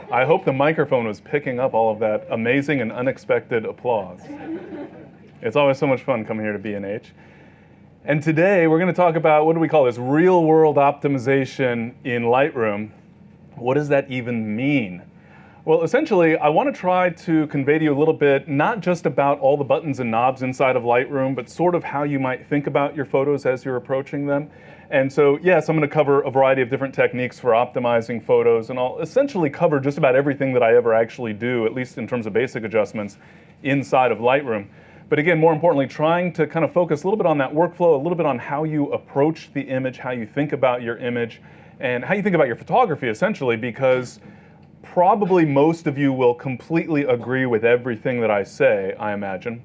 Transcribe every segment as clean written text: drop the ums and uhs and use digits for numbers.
I hope the microphone was picking up all of that amazing and unexpected applause. It's always so much fun coming here to B&H. And today we're going to talk about, what do we call this, real-world optimization in Lightroom. What does that even mean? Well, essentially, I want to try to convey to you a little bit, not just about all the buttons and knobs inside of Lightroom, but sort of how you might think about your photos as you're approaching them. And so, yes, I'm going to cover a variety of different techniques for optimizing photos, and I'll essentially cover just about everything that I ever actually do, at least in terms of basic adjustments inside of Lightroom. But again, more importantly, trying to kind of focus a little bit on that workflow, a little bit on how you approach the image, how you think about your image, and how you think about your photography, essentially, because probably most of you will completely agree with everything that I say, I imagine.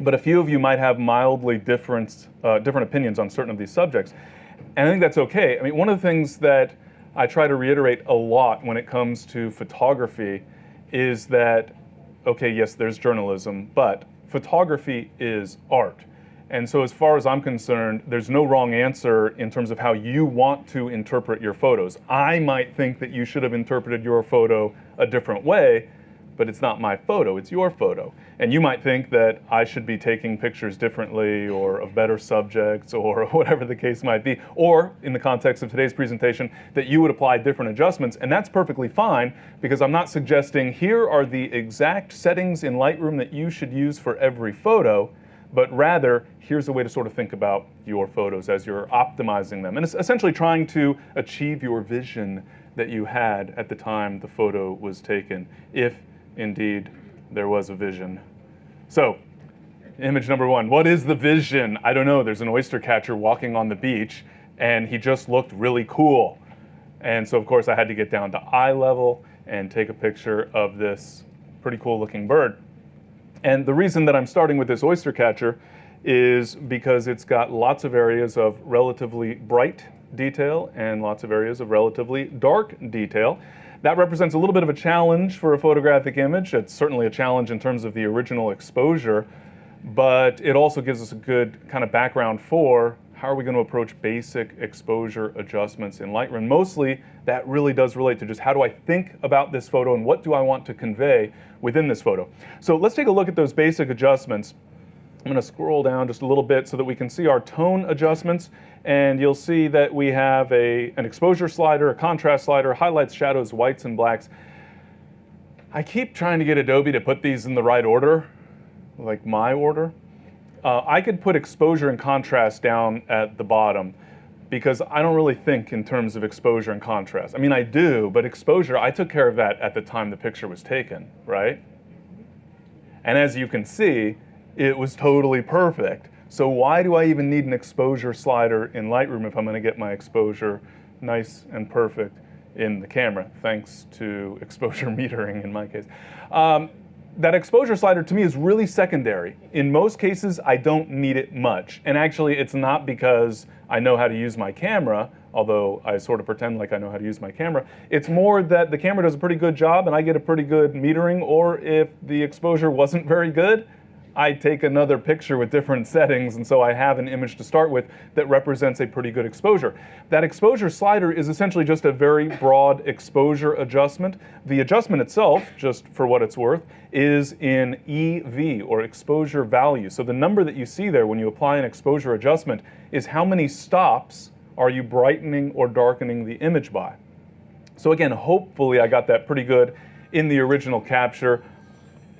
But a few of you might have mildly different opinions on certain of these subjects. And I think that's okay. I mean, one of the things that I try to reiterate a lot when it comes to photography is that, okay, yes, there's journalism, but photography is art. And so as far as I'm concerned, there's no wrong answer in terms of how you want to interpret your photos. I might think that you should have interpreted your photo a different way, but it's not my photo, it's your photo. And you might think that I should be taking pictures differently or of better subjects or whatever the case might be. Or in the context of today's presentation, that you would apply different adjustments. And that's perfectly fine, because I'm not suggesting here are the exact settings in Lightroom that you should use for every photo, but rather, here's a way to sort of think about your photos as you're optimizing them. And it's essentially trying to achieve your vision that you had at the time the photo was taken, if indeed there was a vision. So, image number one, what is the vision? I don't know, there's an oyster catcher walking on the beach, and he just looked really cool. And so of course I had to get down to eye level and take a picture of this pretty cool looking bird. And the reason that I'm starting with this oyster catcher is because it's got lots of areas of relatively bright detail and lots of areas of relatively dark detail. That represents a little bit of a challenge for a photographic image. It's certainly a challenge in terms of the original exposure, but it also gives us a good kind of background for how are we going to approach basic exposure adjustments in Lightroom. Mostly, that really does relate to just how do I think about this photo and what do I want to convey within this photo. So let's take a look at those basic adjustments. I'm going to scroll down just a little bit so that we can see our tone adjustments, and you'll see that we have an exposure slider, a contrast slider, highlights, shadows, whites, and blacks. I keep trying to get Adobe to put these in the right order, like my order. I could put exposure and contrast down at the bottom, because I don't really think in terms of exposure and contrast. I mean, I do, but exposure, I took care of that at the time the picture was taken, right? And as you can see, it was totally perfect. So why do I even need an exposure slider in Lightroom if I'm going to get my exposure nice and perfect in the camera, thanks to exposure metering in my case? That exposure slider to me is really secondary. In most cases, I don't need it much. And actually, it's not because I know how to use my camera, although I sort of pretend like I know how to use my camera. It's more that the camera does a pretty good job and I get a pretty good metering, or if the exposure wasn't very good, I take another picture with different settings, and so I have an image to start with that represents a pretty good exposure. That exposure slider is essentially just a very broad exposure adjustment. The adjustment itself, just for what it's worth, is in EV, or exposure value. So the number that you see there when you apply an exposure adjustment is how many stops are you brightening or darkening the image by. So again, hopefully I got that pretty good in the original capture.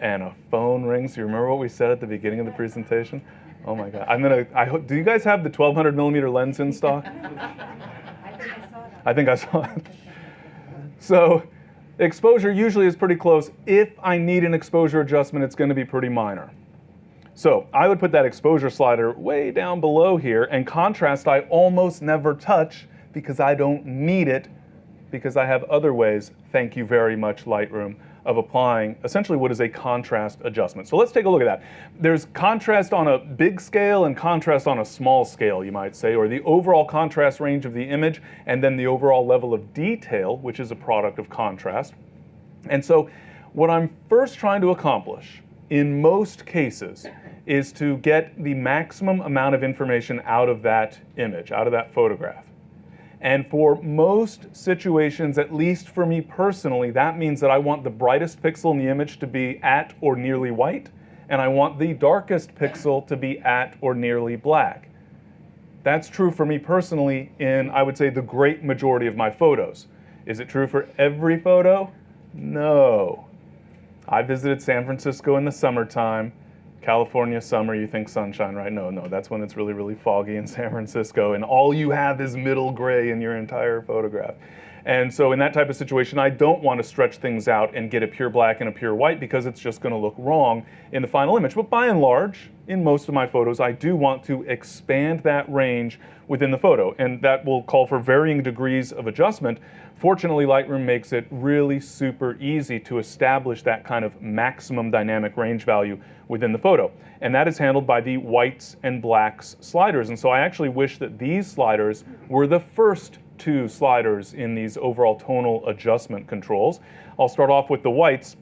And a phone rings. You remember what we said at the beginning of the presentation? Oh my God. Do you guys have the 1200 millimeter lens in stock? I think I saw it. So exposure usually is pretty close. If I need an exposure adjustment, it's going to be pretty minor. So I would put that exposure slider way down below here, and contrast I almost never touch because I don't need it, because I have other ways, thank you very much Lightroom, of applying essentially what is a contrast adjustment. So let's take a look at that. There's contrast on a big scale and contrast on a small scale, you might say, or the overall contrast range of the image, and then the overall level of detail, which is a product of contrast. And so what I'm first trying to accomplish, in most cases, is to get the maximum amount of information out of that image, out of that photograph. And for most situations, at least for me personally, that means that I want the brightest pixel in the image to be at or nearly white, and I want the darkest pixel to be at or nearly black. That's true for me personally in, I would say, the great majority of my photos. Is it true for every photo? No. I visited San Francisco in the summertime. California summer, you think sunshine, right? No, that's when it's really, really foggy in San Francisco, and all you have is middle gray in your entire photograph. And so in that type of situation, I don't want to stretch things out and get a pure black and a pure white because it's just going to look wrong in the final image. But by and large, in most of my photos, I do want to expand that range within the photo, and that will call for varying degrees of adjustment. Fortunately, Lightroom makes it really super easy to establish that kind of maximum dynamic range value within the photo. And that is handled by the whites and blacks sliders. And so I actually wish that these sliders were the first two sliders in these overall tonal adjustment controls. I'll start off with the whites.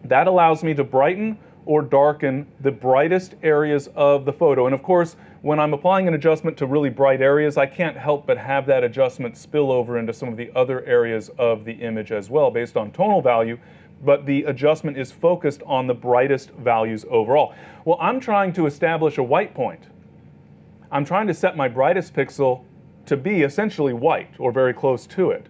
That allows me to brighten or darken the brightest areas of the photo. And of course, when I'm applying an adjustment to really bright areas, I can't help but have that adjustment spill over into some of the other areas of the image as well based on tonal value, but the adjustment is focused on the brightest values overall. Well, I'm trying to establish a white point. I'm trying to set my brightest pixel to be essentially white or very close to it.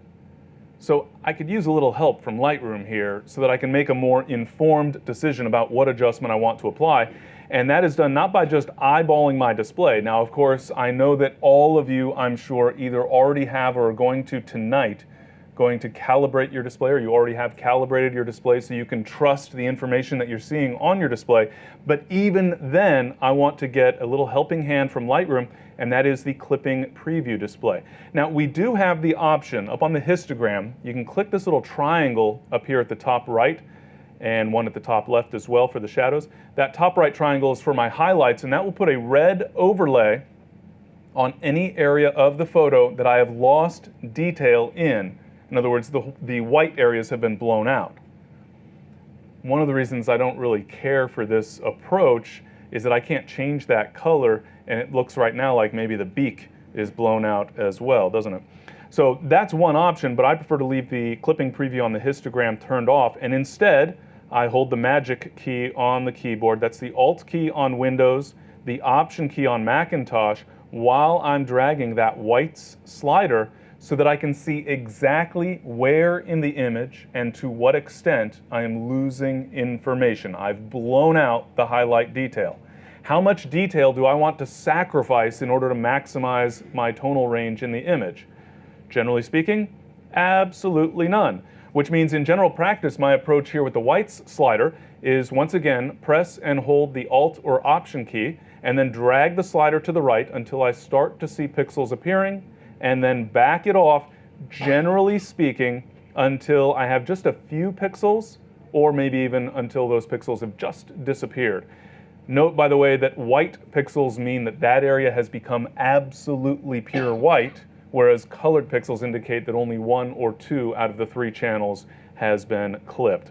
So I could use a little help from Lightroom here so that I can make a more informed decision about what adjustment I want to apply. And that is done not by just eyeballing my display. Now, of course, I know that all of you, I'm sure, either already have or are going to tonight going to calibrate your display, or you already have calibrated your display so you can trust the information that you're seeing on your display. But even then, I want to get a little helping hand from Lightroom, and that is the clipping preview display. Now, we do have the option up on the histogram. You can click this little triangle up here at the top right, and one at the top left as well for the shadows. That top right triangle is for my highlights, and that will put a red overlay on any area of the photo that I have lost detail in. In other words, the white areas have been blown out. One of the reasons I don't really care for this approach is that I can't change that color, and it looks right now like maybe the beak is blown out as well, doesn't it? So that's one option, but I prefer to leave the clipping preview on the histogram turned off, and instead I hold the magic key on the keyboard. That's the Alt key on Windows, the Option key on Macintosh, while I'm dragging that whites slider so that I can see exactly where in the image and to what extent I am losing information. I've blown out the highlight detail. How much detail do I want to sacrifice in order to maximize my tonal range in the image? Generally speaking, absolutely none. Which means in general practice, my approach here with the whites slider is once again, press and hold the Alt or Option key, and then drag the slider to the right until I start to see pixels appearing, and then back it off, generally speaking, until I have just a few pixels, or maybe even until those pixels have just disappeared. Note, by the way, that white pixels mean that that area has become absolutely pure white, whereas colored pixels indicate that only one or two out of the three channels has been clipped.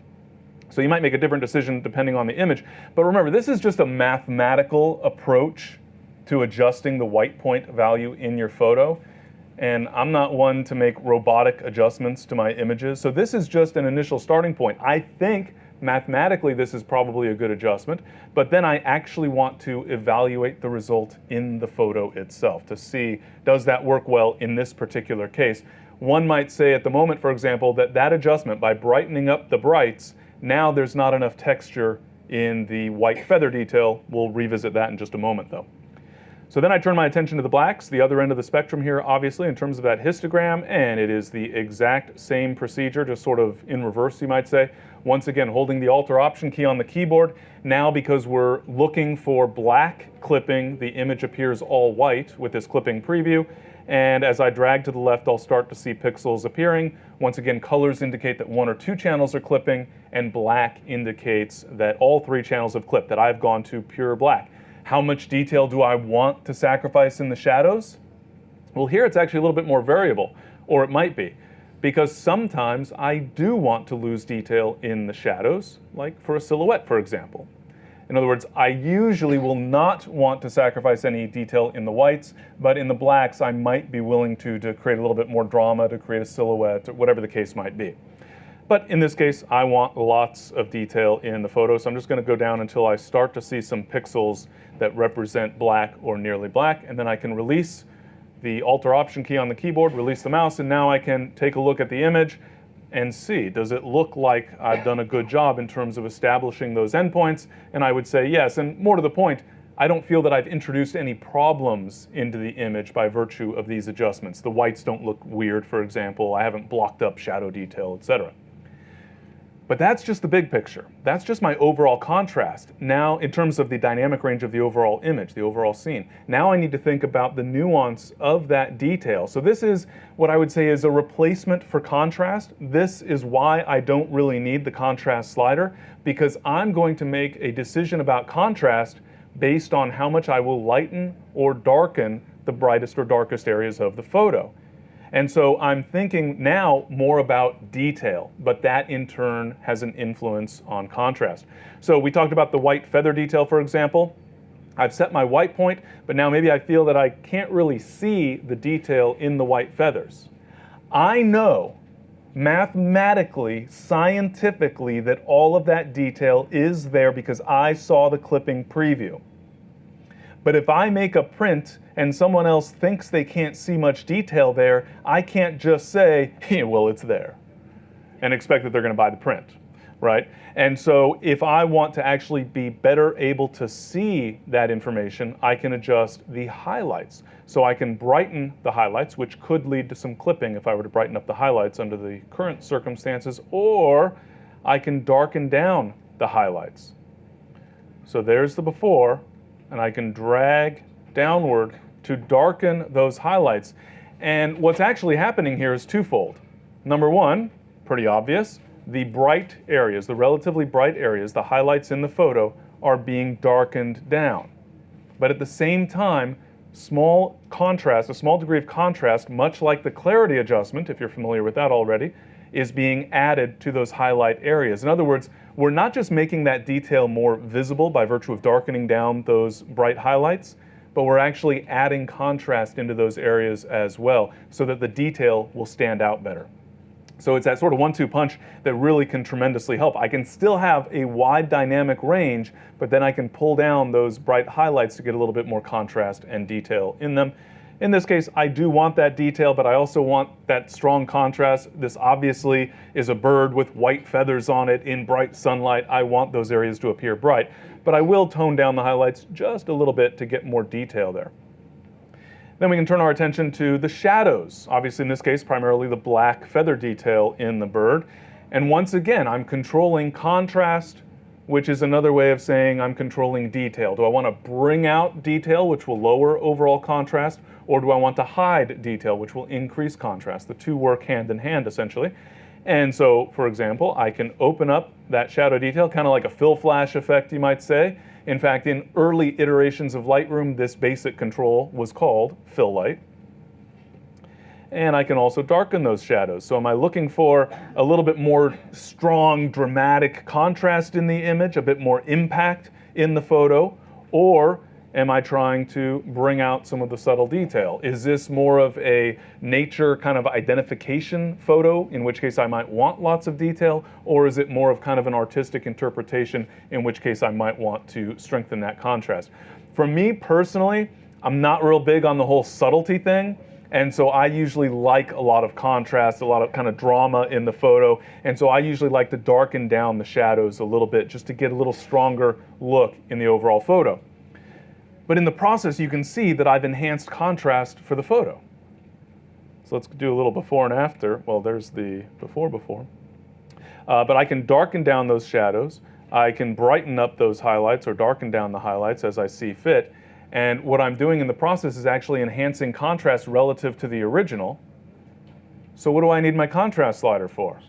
So you might make a different decision depending on the image, but remember, this is just a mathematical approach to adjusting the white point value in your photo. And I'm not one to make robotic adjustments to my images. So this is just an initial starting point. I think mathematically this is probably a good adjustment, but then I actually want to evaluate the result in the photo itself to see, does that work well in this particular case? One might say at the moment, for example, that adjustment, by brightening up the brights, now there's not enough texture in the white feather detail. We'll revisit that in just a moment though. So then I turn my attention to the blacks, the other end of the spectrum here, obviously, in terms of that histogram, and it is the exact same procedure, just sort of in reverse, you might say. Once again, holding the Alt or Option key on the keyboard. Now, because we're looking for black clipping, the image appears all white with this clipping preview, and as I drag to the left, I'll start to see pixels appearing. Once again, colors indicate that one or two channels are clipping, and black indicates that all three channels have clipped, that I've gone to pure black. How much detail do I want to sacrifice in the shadows? Well, here it's actually a little bit more variable, or it might be, because sometimes I do want to lose detail in the shadows, like for a silhouette, for example. In other words, I usually will not want to sacrifice any detail in the whites, but in the blacks I might be willing to create a little bit more drama, to create a silhouette, or whatever the case might be. But in this case, I want lots of detail in the photo, so I'm just going to go down until I start to see some pixels that represent black or nearly black, and then I can release the Alt-Option key on the keyboard, release the mouse, and now I can take a look at the image and see, does it look like I've done a good job in terms of establishing those endpoints? And I would say yes, and more to the point, I don't feel that I've introduced any problems into the image by virtue of these adjustments. The whites don't look weird, for example. I haven't blocked up shadow detail, etc. But that's just the big picture. That's just my overall contrast. Now, in terms of the dynamic range of the overall image, the overall scene, now I need to think about the nuance of that detail. So this is what I would say is a replacement for contrast. This is why I don't really need the contrast slider, because I'm going to make a decision about contrast based on how much I will lighten or darken the brightest or darkest areas of the photo. And so I'm thinking now more about detail, but that in turn has an influence on contrast. So we talked about the white feather detail, for example. I've set my white point, but now maybe I feel that I can't really see the detail in the white feathers. I know mathematically, scientifically, that all of that detail is there because I saw the clipping preview. But if I make a print and someone else thinks they can't see much detail there, I can't just say, hey, well, it's there, and expect that they're going to buy the print, right? And so if I want to actually be better able to see that information, I can adjust the highlights. So I can brighten the highlights, which could lead to some clipping if I were to brighten up the highlights under the current circumstances, or I can darken down the highlights. So there's the before, and I can drag downward to darken those highlights. And what's actually happening here is twofold. Number one, pretty obvious, the bright areas, the relatively bright areas, the highlights in the photo are being darkened down. But at the same time, small contrast, a small degree of contrast, much like the clarity adjustment, if you're familiar with that already, is being added to those highlight areas. In other words, we're not just making that detail more visible by virtue of darkening down those bright highlights, but we're actually adding contrast into those areas as well so that the detail will stand out better. So it's that sort of 1-2 punch that really can tremendously help. I can still have a wide dynamic range, but then I can pull down those bright highlights to get a little bit more contrast and detail in them. In this case, I do want that detail, but I also want that strong contrast. This obviously is a bird with white feathers on it in bright sunlight. I want those areas to appear bright, but I will tone down the highlights just a little bit to get more detail there. Then we can turn our attention to the shadows. Obviously, in this case, primarily the black feather detail in the bird. And once again, I'm controlling contrast, which is another way of saying I'm controlling detail. Do I want to bring out detail, which will lower overall contrast, or do I want to hide detail, which will increase contrast? The two work hand in hand, essentially. And so, for example, I can open up that shadow detail, kind of like a fill flash effect, you might say. In fact, in early iterations of Lightroom, this basic control was called fill light. And I can also darken those shadows. So am I looking for a little bit more strong, dramatic contrast in the image, a bit more impact in the photo, or am I trying to bring out some of the subtle detail? Is this more of a nature kind of identification photo, in which case I might want lots of detail, or is it more of kind of an artistic interpretation, in which case I might want to strengthen that contrast? For me personally, I'm not real big on the whole subtlety thing, and so I usually like a lot of contrast, a lot of kind of drama in the photo, and so I usually like to darken down the shadows a little bit just to get a little stronger look in the overall photo. But in the process, you can see that I've enhanced contrast for the photo. So let's do a little before and after. Well, there's the before. But I can darken down those shadows. I can brighten up those highlights or darken down the highlights as I see fit. And what I'm doing in the process is actually enhancing contrast relative to the original. So what do I need my contrast slider for?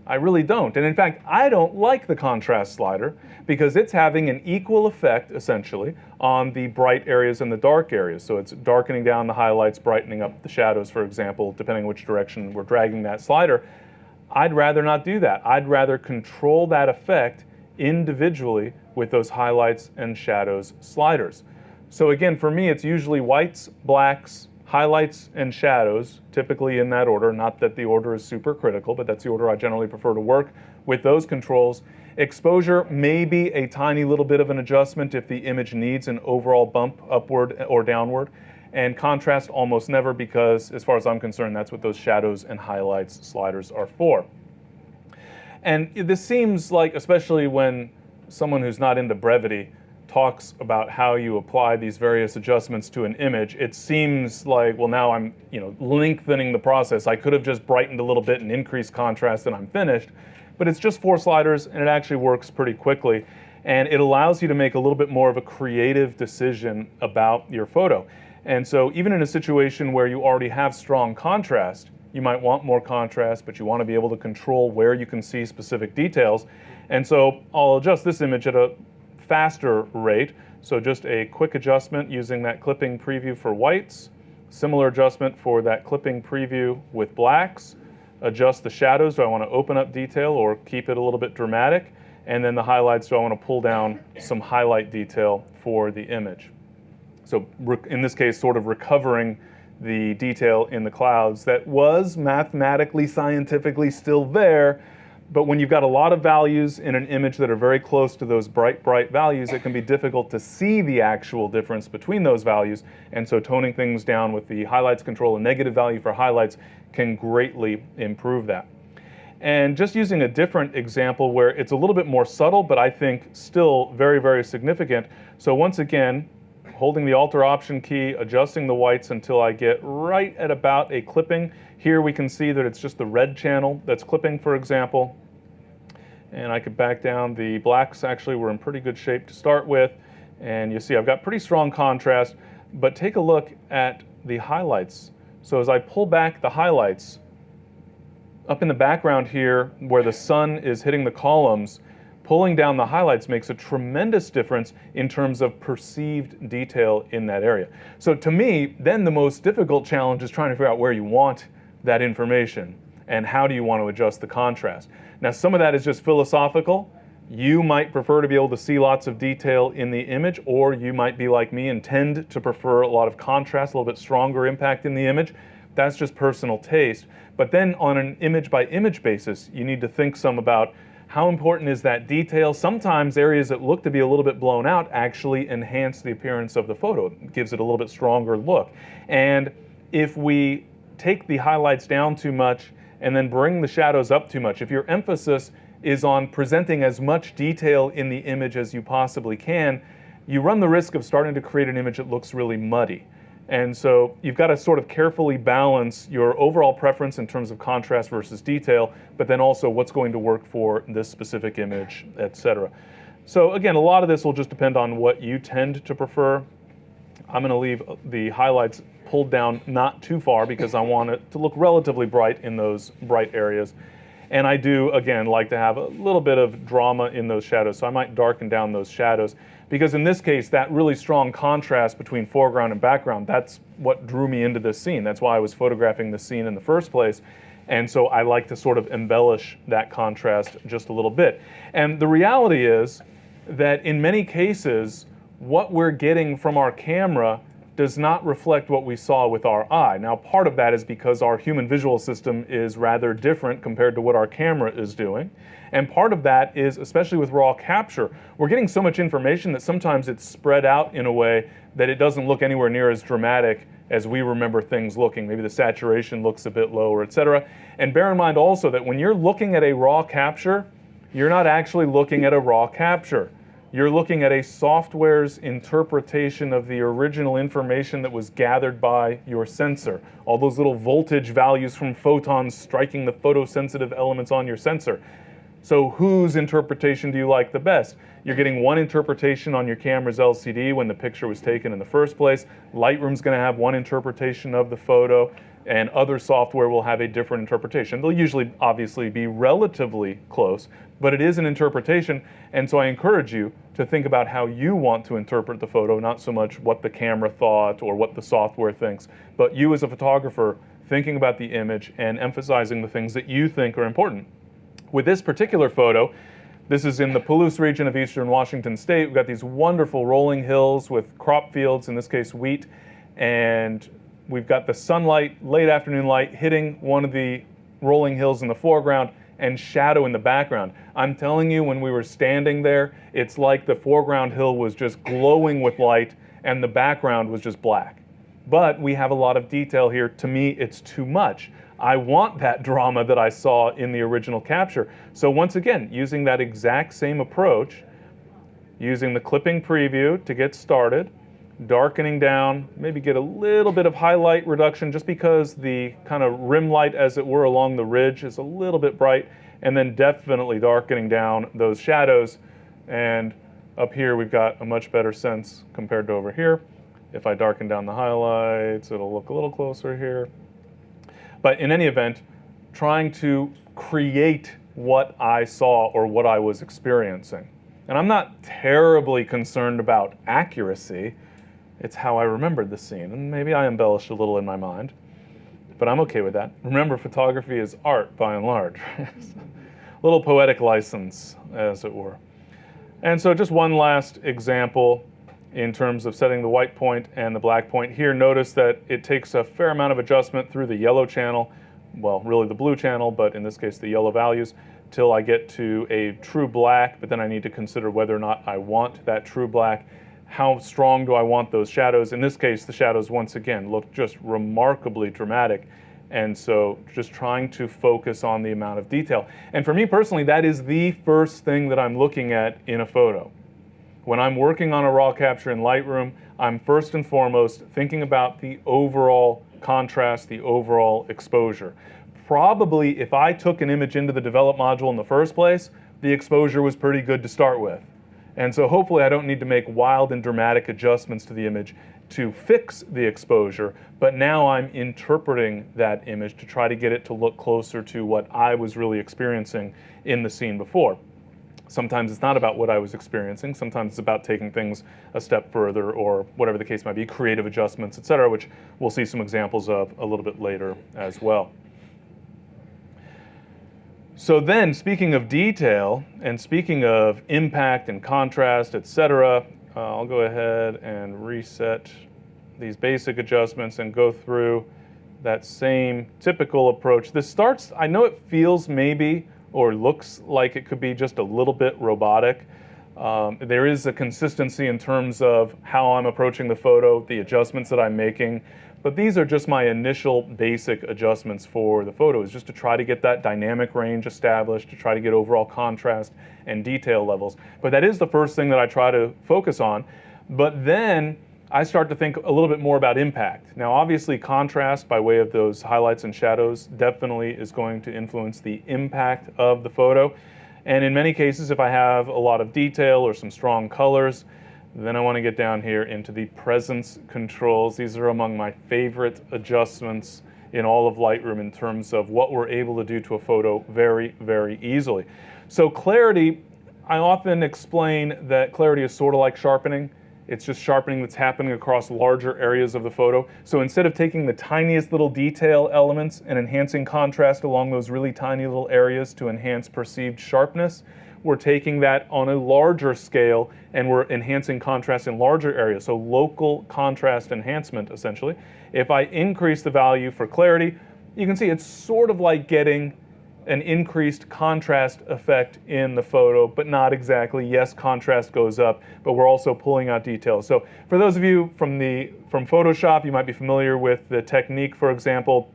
I really don't. And in fact, I don't like the contrast slider because it's having an equal effect, essentially, on the bright areas and the dark areas. So it's darkening down the highlights, brightening up the shadows, for example, depending on which direction we're dragging that slider. I'd rather not do that. I'd rather control that effect individually with those highlights and shadows sliders. So again, for me, it's usually whites, blacks, highlights, and shadows, typically in that order. Not that the order is super critical, but that's the order I generally prefer to work with those controls. Exposure may be a tiny little bit of an adjustment if the image needs an overall bump upward or downward. And contrast almost never, because as far as I'm concerned, that's what those shadows and highlights sliders are for. And this seems like, especially when someone who's not into brevity talks about how you apply these various adjustments to an image, it seems like, well, now I'm lengthening the process. I could have just brightened a little bit and increased contrast and I'm finished. But it's just 4 sliders, and it actually works pretty quickly. And it allows you to make a little bit more of a creative decision about your photo. And so even in a situation where you already have strong contrast, you might want more contrast, but you want to be able to control where you can see specific details. And so I'll adjust this image at a faster rate. So just a quick adjustment using that clipping preview for whites, similar adjustment for that clipping preview with blacks. Adjust the shadows. Do I want to open up detail or keep it a little bit dramatic? And then the highlights, do I want to pull down some highlight detail for the image? So in this case, sort of recovering the detail in the clouds that was mathematically, scientifically still there, but when you've got a lot of values in an image that are very close to those bright values, it can be difficult to see the actual difference between those values. And so toning things down with the highlights control, a negative value for highlights, can greatly improve that. And just using a different example where it's a little bit more subtle, but I think still very, very significant. So once again, holding the Alt or Option key, adjusting the whites until I get right at about a clipping. Here we can see that it's just the red channel that's clipping, for example. And I could back down. The blacks actually were in pretty good shape to start with. And you see I've got pretty strong contrast, but take a look at the highlights. So as I pull back the highlights, up in the background here where the sun is hitting the columns, pulling down the highlights makes a tremendous difference in terms of perceived detail in that area. So to me, then the most difficult challenge is trying to figure out where you want that information and how do you want to adjust the contrast. Now, some of that is just philosophical. You might prefer to be able to see lots of detail in the image, or you might be like me and tend to prefer a lot of contrast, a little bit stronger impact in the image. That's just personal taste. But then on an image by image basis, you need to think some about how important is that detail. Sometimes areas that look to be a little bit blown out actually enhance the appearance of the photo. It gives it a little bit stronger look. And if we take the highlights down too much and then bring the shadows up too much, if your emphasis is on presenting as much detail in the image as you possibly can, you run the risk of starting to create an image that looks really muddy. And so you've got to sort of carefully balance your overall preference in terms of contrast versus detail, but then also what's going to work for this specific image, etc. So again, a lot of this will just depend on what you tend to prefer. I'm going to leave the highlights pulled down not too far because I want it to look relatively bright in those bright areas. And I do, again, like to have a little bit of drama in those shadows, so I might darken down those shadows. Because in this case, that really strong contrast between foreground and background, that's what drew me into this scene. That's why I was photographing this scene in the first place. And so I like to sort of embellish that contrast just a little bit. And the reality is that in many cases, what we're getting from our camera does not reflect what we saw with our eye. Now, part of that is because our human visual system is rather different compared to what our camera is doing. And part of that is, especially with raw capture, we're getting so much information that sometimes it's spread out in a way that it doesn't look anywhere near as dramatic as we remember things looking. Maybe the saturation looks a bit lower, etc. And bear in mind also that when you're looking at a raw capture, you're not actually looking at a raw capture. You're looking at a software's interpretation of the original information that was gathered by your sensor. All those little voltage values from photons striking the photosensitive elements on your sensor. So whose interpretation do you like the best? You're getting one interpretation on your camera's LCD when the picture was taken in the first place. Lightroom's going to have one interpretation of the photo, and other software will have a different interpretation. They'll usually obviously be relatively close, but it is an interpretation, and so I encourage you to think about how you want to interpret the photo, not so much what the camera thought or what the software thinks, but you as a photographer thinking about the image and emphasizing the things that you think are important. With this particular photo, This is in the Palouse region of eastern Washington state. We've got these wonderful rolling hills with crop fields, in this case wheat, and we've got the sunlight, late afternoon light, hitting one of the rolling hills in the foreground and shadow in the background. I'm telling you, when we were standing there, it's like the foreground hill was just glowing with light and the background was just black. But we have a lot of detail here. To me, it's too much. I want that drama that I saw in the original capture. So once again, using that exact same approach, using the clipping preview to get started, darkening down, maybe get a little bit of highlight reduction just because the kind of rim light, as it were, along the ridge is a little bit bright, and then definitely darkening down those shadows. And up here we've got a much better sense compared to over here. If I darken down the highlights, it'll look a little closer here. But in any event, trying to create what I saw or what I was experiencing. And I'm not terribly concerned about accuracy. It's how I remembered the scene, and maybe I embellished a little in my mind, but I'm okay with that. Remember, photography is art by and large. A little poetic license, as it were. And so just one last example in terms of setting the white point and the black point. Here, notice that it takes a fair amount of adjustment through the yellow channel, well, really the blue channel, but in this case the yellow values, till I get to a true black, but then I need to consider whether or not I want that true black. How strong do I want those shadows? In this case, the shadows, once again, look just remarkably dramatic. And so just trying to focus on the amount of detail. And for me personally, that is the first thing that I'm looking at in a photo. When I'm working on a raw capture in Lightroom, I'm first and foremost thinking about the overall contrast, the overall exposure. Probably if I took an image into the develop module in the first place, the exposure was pretty good to start with. And so hopefully I don't need to make wild and dramatic adjustments to the image to fix the exposure, but now I'm interpreting that image to try to get it to look closer to what I was really experiencing in the scene before. Sometimes it's not about what I was experiencing. Sometimes it's about taking things a step further, or whatever the case might be, creative adjustments, etc., which we'll see some examples of a little bit later as well. So then, speaking of detail, and speaking of impact and contrast, etc., I'll go ahead and reset these basic adjustments and go through that same typical approach. This starts, I know it feels maybe, or looks like it could be just a little bit robotic. There is a consistency in terms of how I'm approaching the photo, the adjustments that I'm making. But these are just my initial basic adjustments for the photo, is just to try to get that dynamic range established, to try to get overall contrast and detail levels. But that is the first thing that I try to focus on. But then I start to think a little bit more about impact. Now, obviously, contrast by way of those highlights and shadows definitely is going to influence the impact of the photo. And in many cases, if I have a lot of detail or some strong colors, then I want to get down here into the presence controls. These are among my favorite adjustments in all of Lightroom in terms of what we're able to do to a photo very, very easily. So clarity, I often explain that clarity is sort of like sharpening. It's just sharpening that's happening across larger areas of the photo. So instead of taking the tiniest little detail elements and enhancing contrast along those really tiny little areas to enhance perceived sharpness, we're taking that on a larger scale and we're enhancing contrast in larger areas. So local contrast enhancement, essentially. If I increase the value for clarity, you can see it's sort of like getting an increased contrast effect in the photo, but not exactly. Yes, contrast goes up, but we're also pulling out details. So for those of you from Photoshop, you might be familiar with the technique, for example,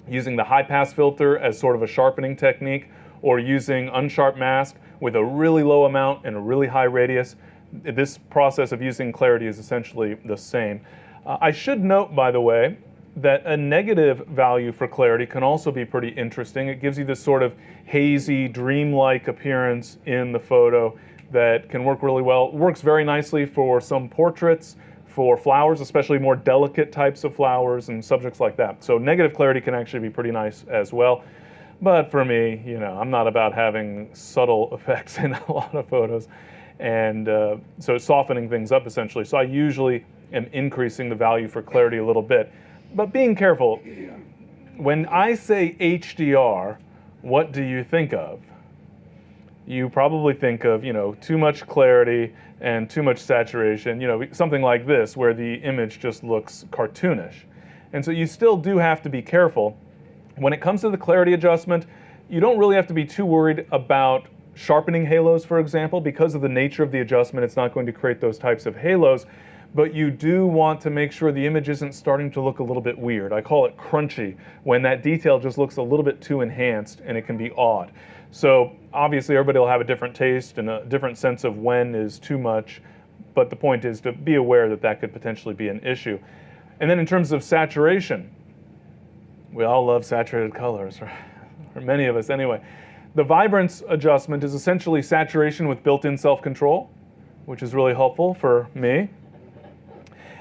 using the high pass filter as sort of a sharpening technique, or using unsharp mask with a really low amount and a really high radius. This process of using clarity is essentially the same. I should note, by the way, that a negative value for clarity can also be pretty interesting. It gives you this sort of hazy, dreamlike appearance in the photo that can work really well. It works very nicely for some portraits, for flowers, especially more delicate types of flowers and subjects like that. So negative clarity can actually be pretty nice as well. But for me, I'm not about having subtle effects in a lot of photos. And so softening things up, essentially. So I usually am increasing the value for clarity a little bit. But being careful, when I say HDR, what do you think of? you probably think of, too much clarity and too much saturation, something like this where the image just looks cartoonish. And so you still do have to be careful. When it comes to the clarity adjustment, you don't really have to be too worried about sharpening halos, for example. Because of the nature of the adjustment, it's not going to create those types of halos. But you do want to make sure the image isn't starting to look a little bit weird. I call it crunchy, when that detail just looks a little bit too enhanced and it can be odd. So obviously everybody will have a different taste and a different sense of when is too much, but the point is to be aware that that could potentially be an issue. And then in terms of saturation, we all love saturated colors, right? Or many of us anyway. The vibrance adjustment is essentially saturation with built-in self-control, which is really helpful for me.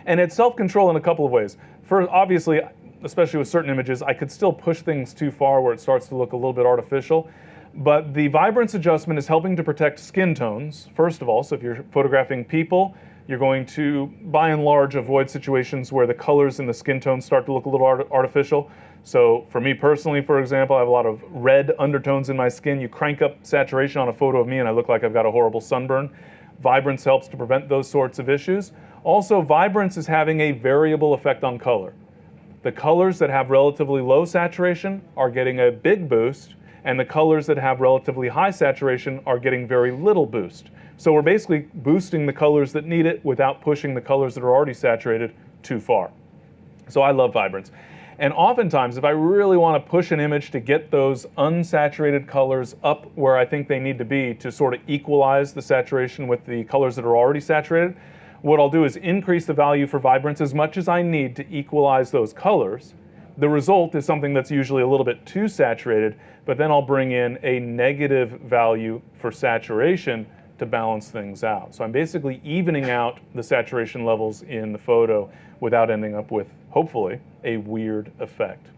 And it's self-control in a couple of ways. First, obviously, especially with certain images, I could still push things too far where it starts to look a little bit artificial. But the vibrance adjustment is helping to protect skin tones, first of all. So if you're photographing people, you're going to, by and large, avoid situations where the colors in the skin tones start to look a little artificial. So for me personally, for example, I have a lot of red undertones in my skin. You crank up saturation on a photo of me and I look like I've got a horrible sunburn. Vibrance helps to prevent those sorts of issues. Also, vibrance is having a variable effect on color. The colors that have relatively low saturation are getting a big boost, and the colors that have relatively high saturation are getting very little boost. So we're basically boosting the colors that need it without pushing the colors that are already saturated too far. So I love vibrance. And oftentimes, if I really want to push an image to get those unsaturated colors up where I think they need to be to sort of equalize the saturation with the colors that are already saturated, what I'll do is increase the value for vibrance as much as I need to equalize those colors. The result is something that's usually a little bit too saturated, but then I'll bring in a negative value for saturation to balance things out. So I'm basically evening out the saturation levels in the photo without ending up with, hopefully, a weird effect.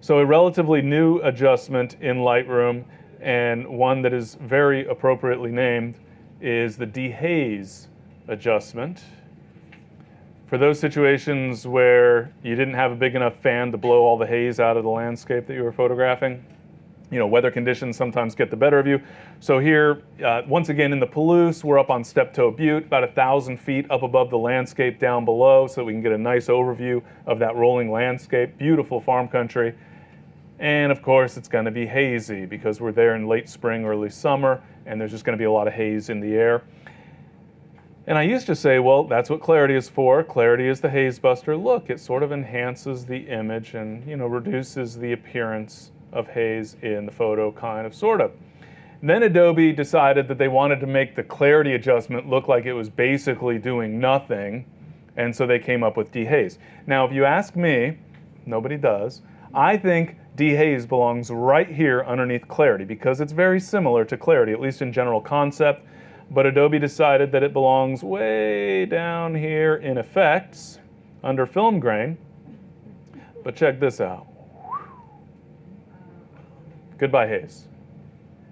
So a relatively new adjustment in Lightroom, and one that is very appropriately named, is the dehaze adjustment. For those situations where you didn't have a big enough fan to blow all the haze out of the landscape that you were photographing, weather conditions sometimes get the better of you. So here, once again in the Palouse, we're up on Steptoe Butte, about 1,000 feet up above the landscape down below, so we can get a nice overview of that rolling landscape. Beautiful farm country. And of course, it's going to be hazy because we're there in late spring, early summer, and there's just going to be a lot of haze in the air. And I used to say, well, that's what clarity is for. Clarity is the haze buster. Look, it sort of enhances the image and, reduces the appearance of haze in the photo, kind of, sort of. Then Adobe decided that they wanted to make the clarity adjustment look like it was basically doing nothing, and so they came up with dehaze. Now, if you ask me, nobody does, I think dehaze belongs right here underneath clarity because it's very similar to clarity, at least in general concept. But Adobe decided that it belongs way down here in effects under film grain. But check this out. Goodbye haze.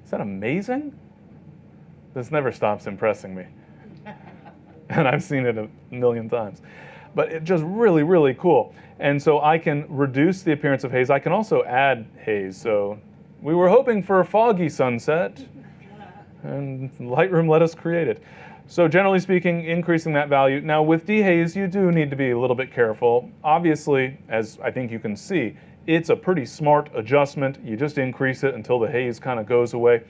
Is that amazing? This never stops impressing me. And I've seen it a million times. But it's just really, really cool. And so I can reduce the appearance of haze. I can also add haze. So we were hoping for a foggy sunset, and Lightroom let us create it. So generally speaking, increasing that value. Now with dehaze, you do need to be a little bit careful. Obviously, as I think you can see, it's a pretty smart adjustment. You just increase it until the haze kind of goes away.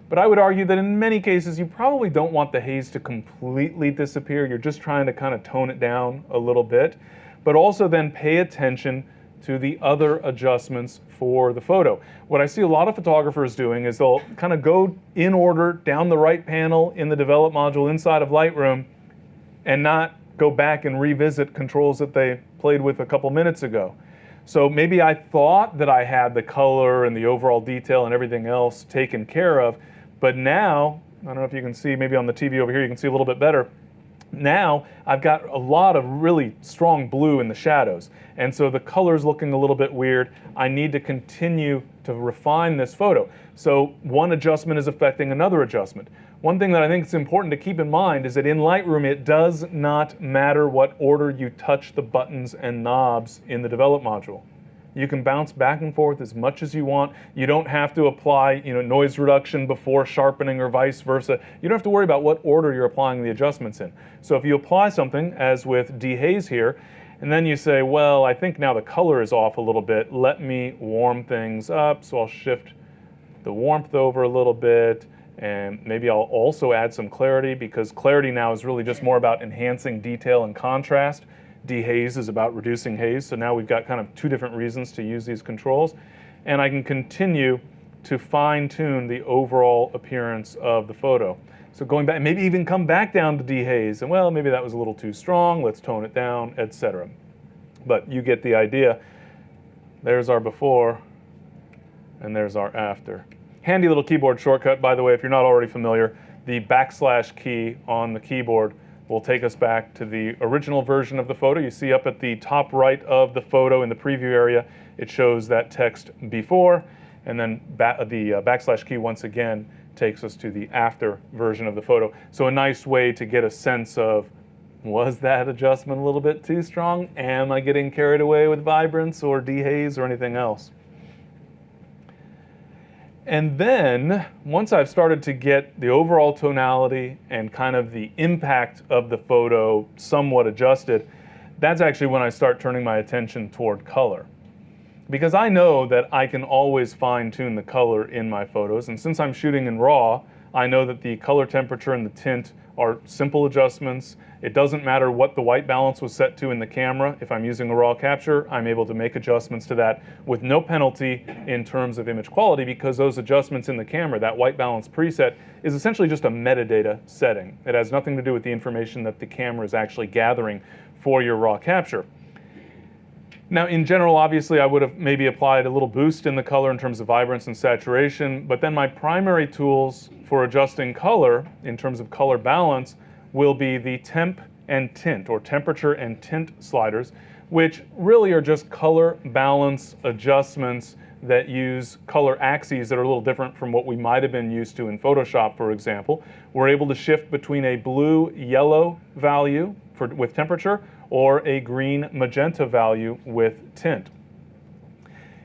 But I would argue that in many cases, you probably don't want the haze to completely disappear. You're just trying to kind of tone it down a little bit. But also then pay attention to the other adjustments for the photo. What I see a lot of photographers doing is they'll kind of go in order down the right panel in the develop module inside of Lightroom and not go back and revisit controls that they played with a couple minutes ago. So maybe I thought that I had the color and the overall detail and everything else taken care of, but now, I don't know if you can see, maybe on the TV over here you can see a little bit better. Now I've got a lot of really strong blue in the shadows, and so the color's looking a little bit weird. I need to continue to refine this photo. So one adjustment is affecting another adjustment. One thing that I think is important to keep in mind is that in Lightroom it does not matter what order you touch the buttons and knobs in the develop module. You can bounce back and forth as much as you want. You don't have to apply, noise reduction before sharpening or vice versa. You don't have to worry about what order you're applying the adjustments in. So if you apply something, as with dehaze here, and then you say, well, I think now the color is off a little bit, let me warm things up. So I'll shift the warmth over a little bit, and maybe I'll also add some clarity, because clarity now is really just more about enhancing detail and contrast. Dehaze is about reducing haze, so now we've got kind of two different reasons to use these controls. And I can continue to fine-tune the overall appearance of the photo. So going back, maybe even come back down to dehaze, and well, maybe that was a little too strong, let's tone it down, etc. But you get the idea. There's our before, and there's our after. Handy little keyboard shortcut, by the way, if you're not already familiar. The / key on the keyboard will take us back to the original version of the photo. You see up at the top right of the photo in the preview area, it shows that text before, and then the / key once again takes us to the after version of the photo. So a nice way to get a sense of, was that adjustment a little bit too strong? Am I getting carried away with vibrance or dehaze or anything else? And then, once I've started to get the overall tonality and kind of the impact of the photo somewhat adjusted, that's actually when I start turning my attention toward color. Because I know that I can always fine-tune the color in my photos, and since I'm shooting in RAW, I know that the color temperature and the tint are simple adjustments. It doesn't matter what the white balance was set to in the camera. If I'm using a RAW capture, I'm able to make adjustments to that with no penalty in terms of image quality, because those adjustments in the camera, that white balance preset, is essentially just a metadata setting. It has nothing to do with the information that the camera is actually gathering for your RAW capture. Now, in general, obviously, I would have maybe applied a little boost in the color in terms of vibrance and saturation, but then my primary tools for adjusting color in terms of color balance will be the temp and tint, or temperature and tint sliders, which really are just color balance adjustments that use color axes that are a little different from what we might have been used to in Photoshop, for example. We're able to shift between a blue-yellow value with temperature or a green-magenta value with tint.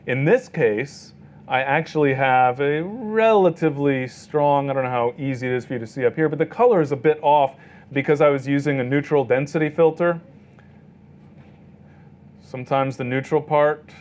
In this case, I actually have a relatively strong, I don't know how easy it is for you to see up here, but the color is a bit off because I was using a neutral density filter. Sometimes the neutral part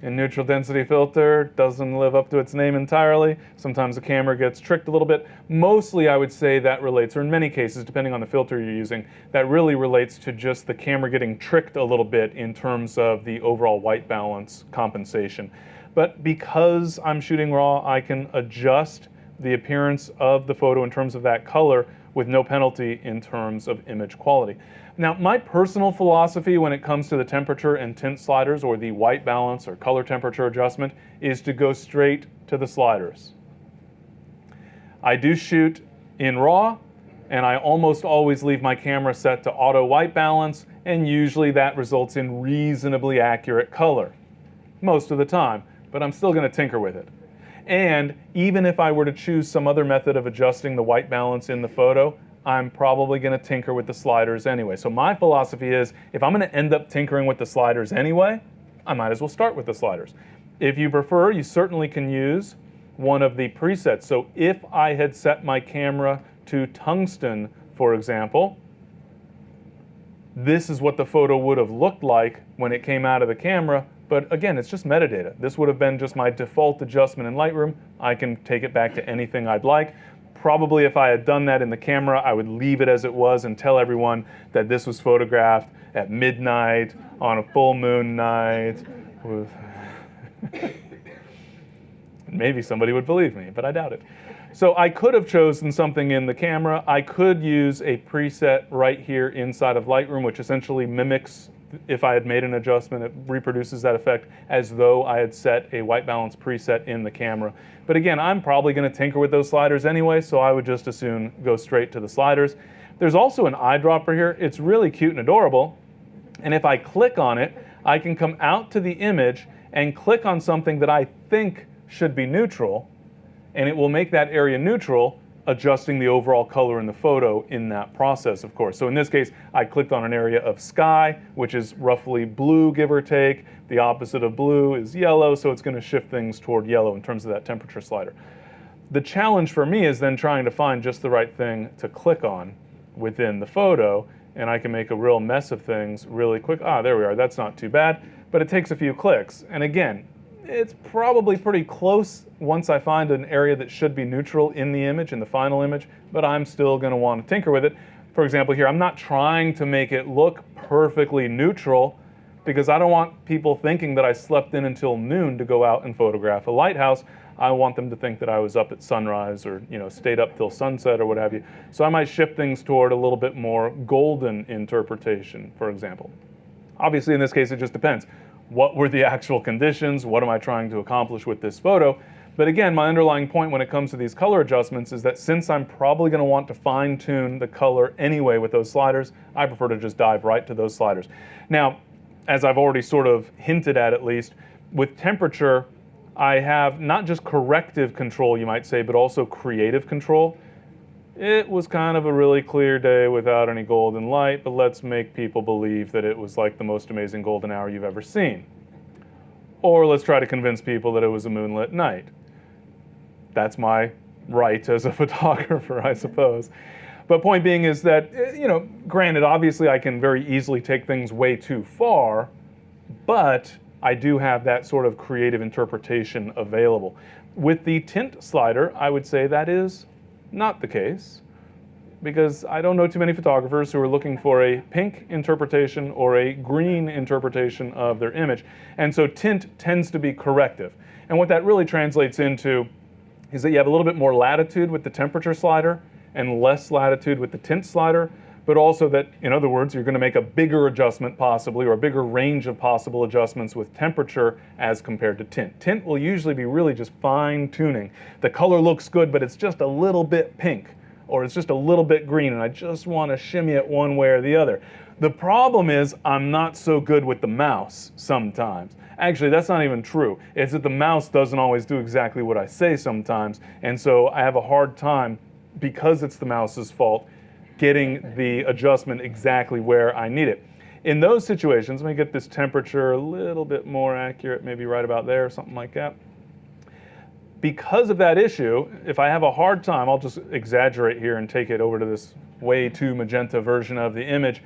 in neutral density filter doesn't live up to its name entirely. Sometimes the camera gets tricked a little bit. Mostly I would say that relates, or in many cases, depending on the filter you're using, that really relates to just the camera getting tricked a little bit in terms of the overall white balance compensation. But because I'm shooting RAW, I can adjust the appearance of the photo in terms of that color with no penalty in terms of image quality. Now, my personal philosophy when it comes to the temperature and tint sliders, or the white balance or color temperature adjustment, is to go straight to the sliders. I do shoot in RAW, and I almost always leave my camera set to auto white balance, and usually that results in reasonably accurate color. Most of the time, but I'm still going to tinker with it. And even if I were to choose some other method of adjusting the white balance in the photo, I'm probably going to tinker with the sliders anyway. So my philosophy is, if I'm going to end up tinkering with the sliders anyway, I might as well start with the sliders. If you prefer, you certainly can use one of the presets. So if I had set my camera to tungsten, for example, this is what the photo would have looked like when it came out of the camera. But again, it's just metadata. This would have been just my default adjustment in Lightroom. I can take it back to anything I'd like. Probably if I had done that in the camera, I would leave it as it was and tell everyone that this was photographed at midnight on a full moon night. Maybe somebody would believe me, but I doubt it. So I could have chosen something in the camera. I could use a preset right here inside of Lightroom, which essentially mimics, if I had made an adjustment, it reproduces that effect as though I had set a white balance preset in the camera. But again, I'm probably going to tinker with those sliders anyway, so I would just as soon go straight to the sliders. There's also an eyedropper here. It's really cute and adorable. And if I click on it, I can come out to the image and click on something that I think should be neutral, and it will make that area neutral adjusting the overall color in the photo in that process, of course. So in this case, I clicked on an area of sky, which is roughly blue, give or take. The opposite of blue is yellow, so it's going to shift things toward yellow in terms of that temperature slider. The challenge for me is then trying to find just the right thing to click on within the photo, and I can make a real mess of things really quick. There we are. That's not too bad, but it takes a few clicks. And again, it's probably pretty close once I find an area that should be neutral in the image, in the final image, but I'm still going to want to tinker with it. For example, here, I'm not trying to make it look perfectly neutral because I don't want people thinking that I slept in until noon to go out and photograph a lighthouse. I want them to think that I was up at sunrise or, stayed up till sunset or what have you. So I might shift things toward a little bit more golden interpretation, for example. Obviously, in this case, it just depends. What were the actual conditions? What am I trying to accomplish with this photo? But again, my underlying point when it comes to these color adjustments is that since I'm probably going to want to fine-tune the color anyway with those sliders, I prefer to just dive right to those sliders. Now, as I've already sort of hinted at least, with temperature, I have not just corrective control, you might say, but also creative control. It was kind of a really clear day without any golden light, but let's make people believe that it was like the most amazing golden hour you've ever seen. Or let's try to convince people that it was a moonlit night. That's my right as a photographer, I suppose. But point being is that, granted, obviously I can very easily take things way too far, but I do have that sort of creative interpretation available. With the tint slider, I would say that is not the case, because I don't know too many photographers who are looking for a pink interpretation or a green interpretation of their image. And so tint tends to be corrective. And what that really translates into is that you have a little bit more latitude with the temperature slider and less latitude with the tint slider, but also that, in other words, you're going to make a bigger adjustment possibly, or a bigger range of possible adjustments with temperature as compared to tint. Tint will usually be really just fine-tuning. The color looks good, but it's just a little bit pink, or it's just a little bit green, and I just want to shimmy it one way or the other. The problem is I'm not so good with the mouse sometimes. Actually, that's not even true. It's that the mouse doesn't always do exactly what I say sometimes, and so I have a hard time, because it's the mouse's fault, getting the adjustment exactly where I need it. In those situations, let me get this temperature a little bit more accurate, maybe right about there, something like that. Because of that issue, if I have a hard time, I'll just exaggerate here and take it over to this way too magenta version of the image.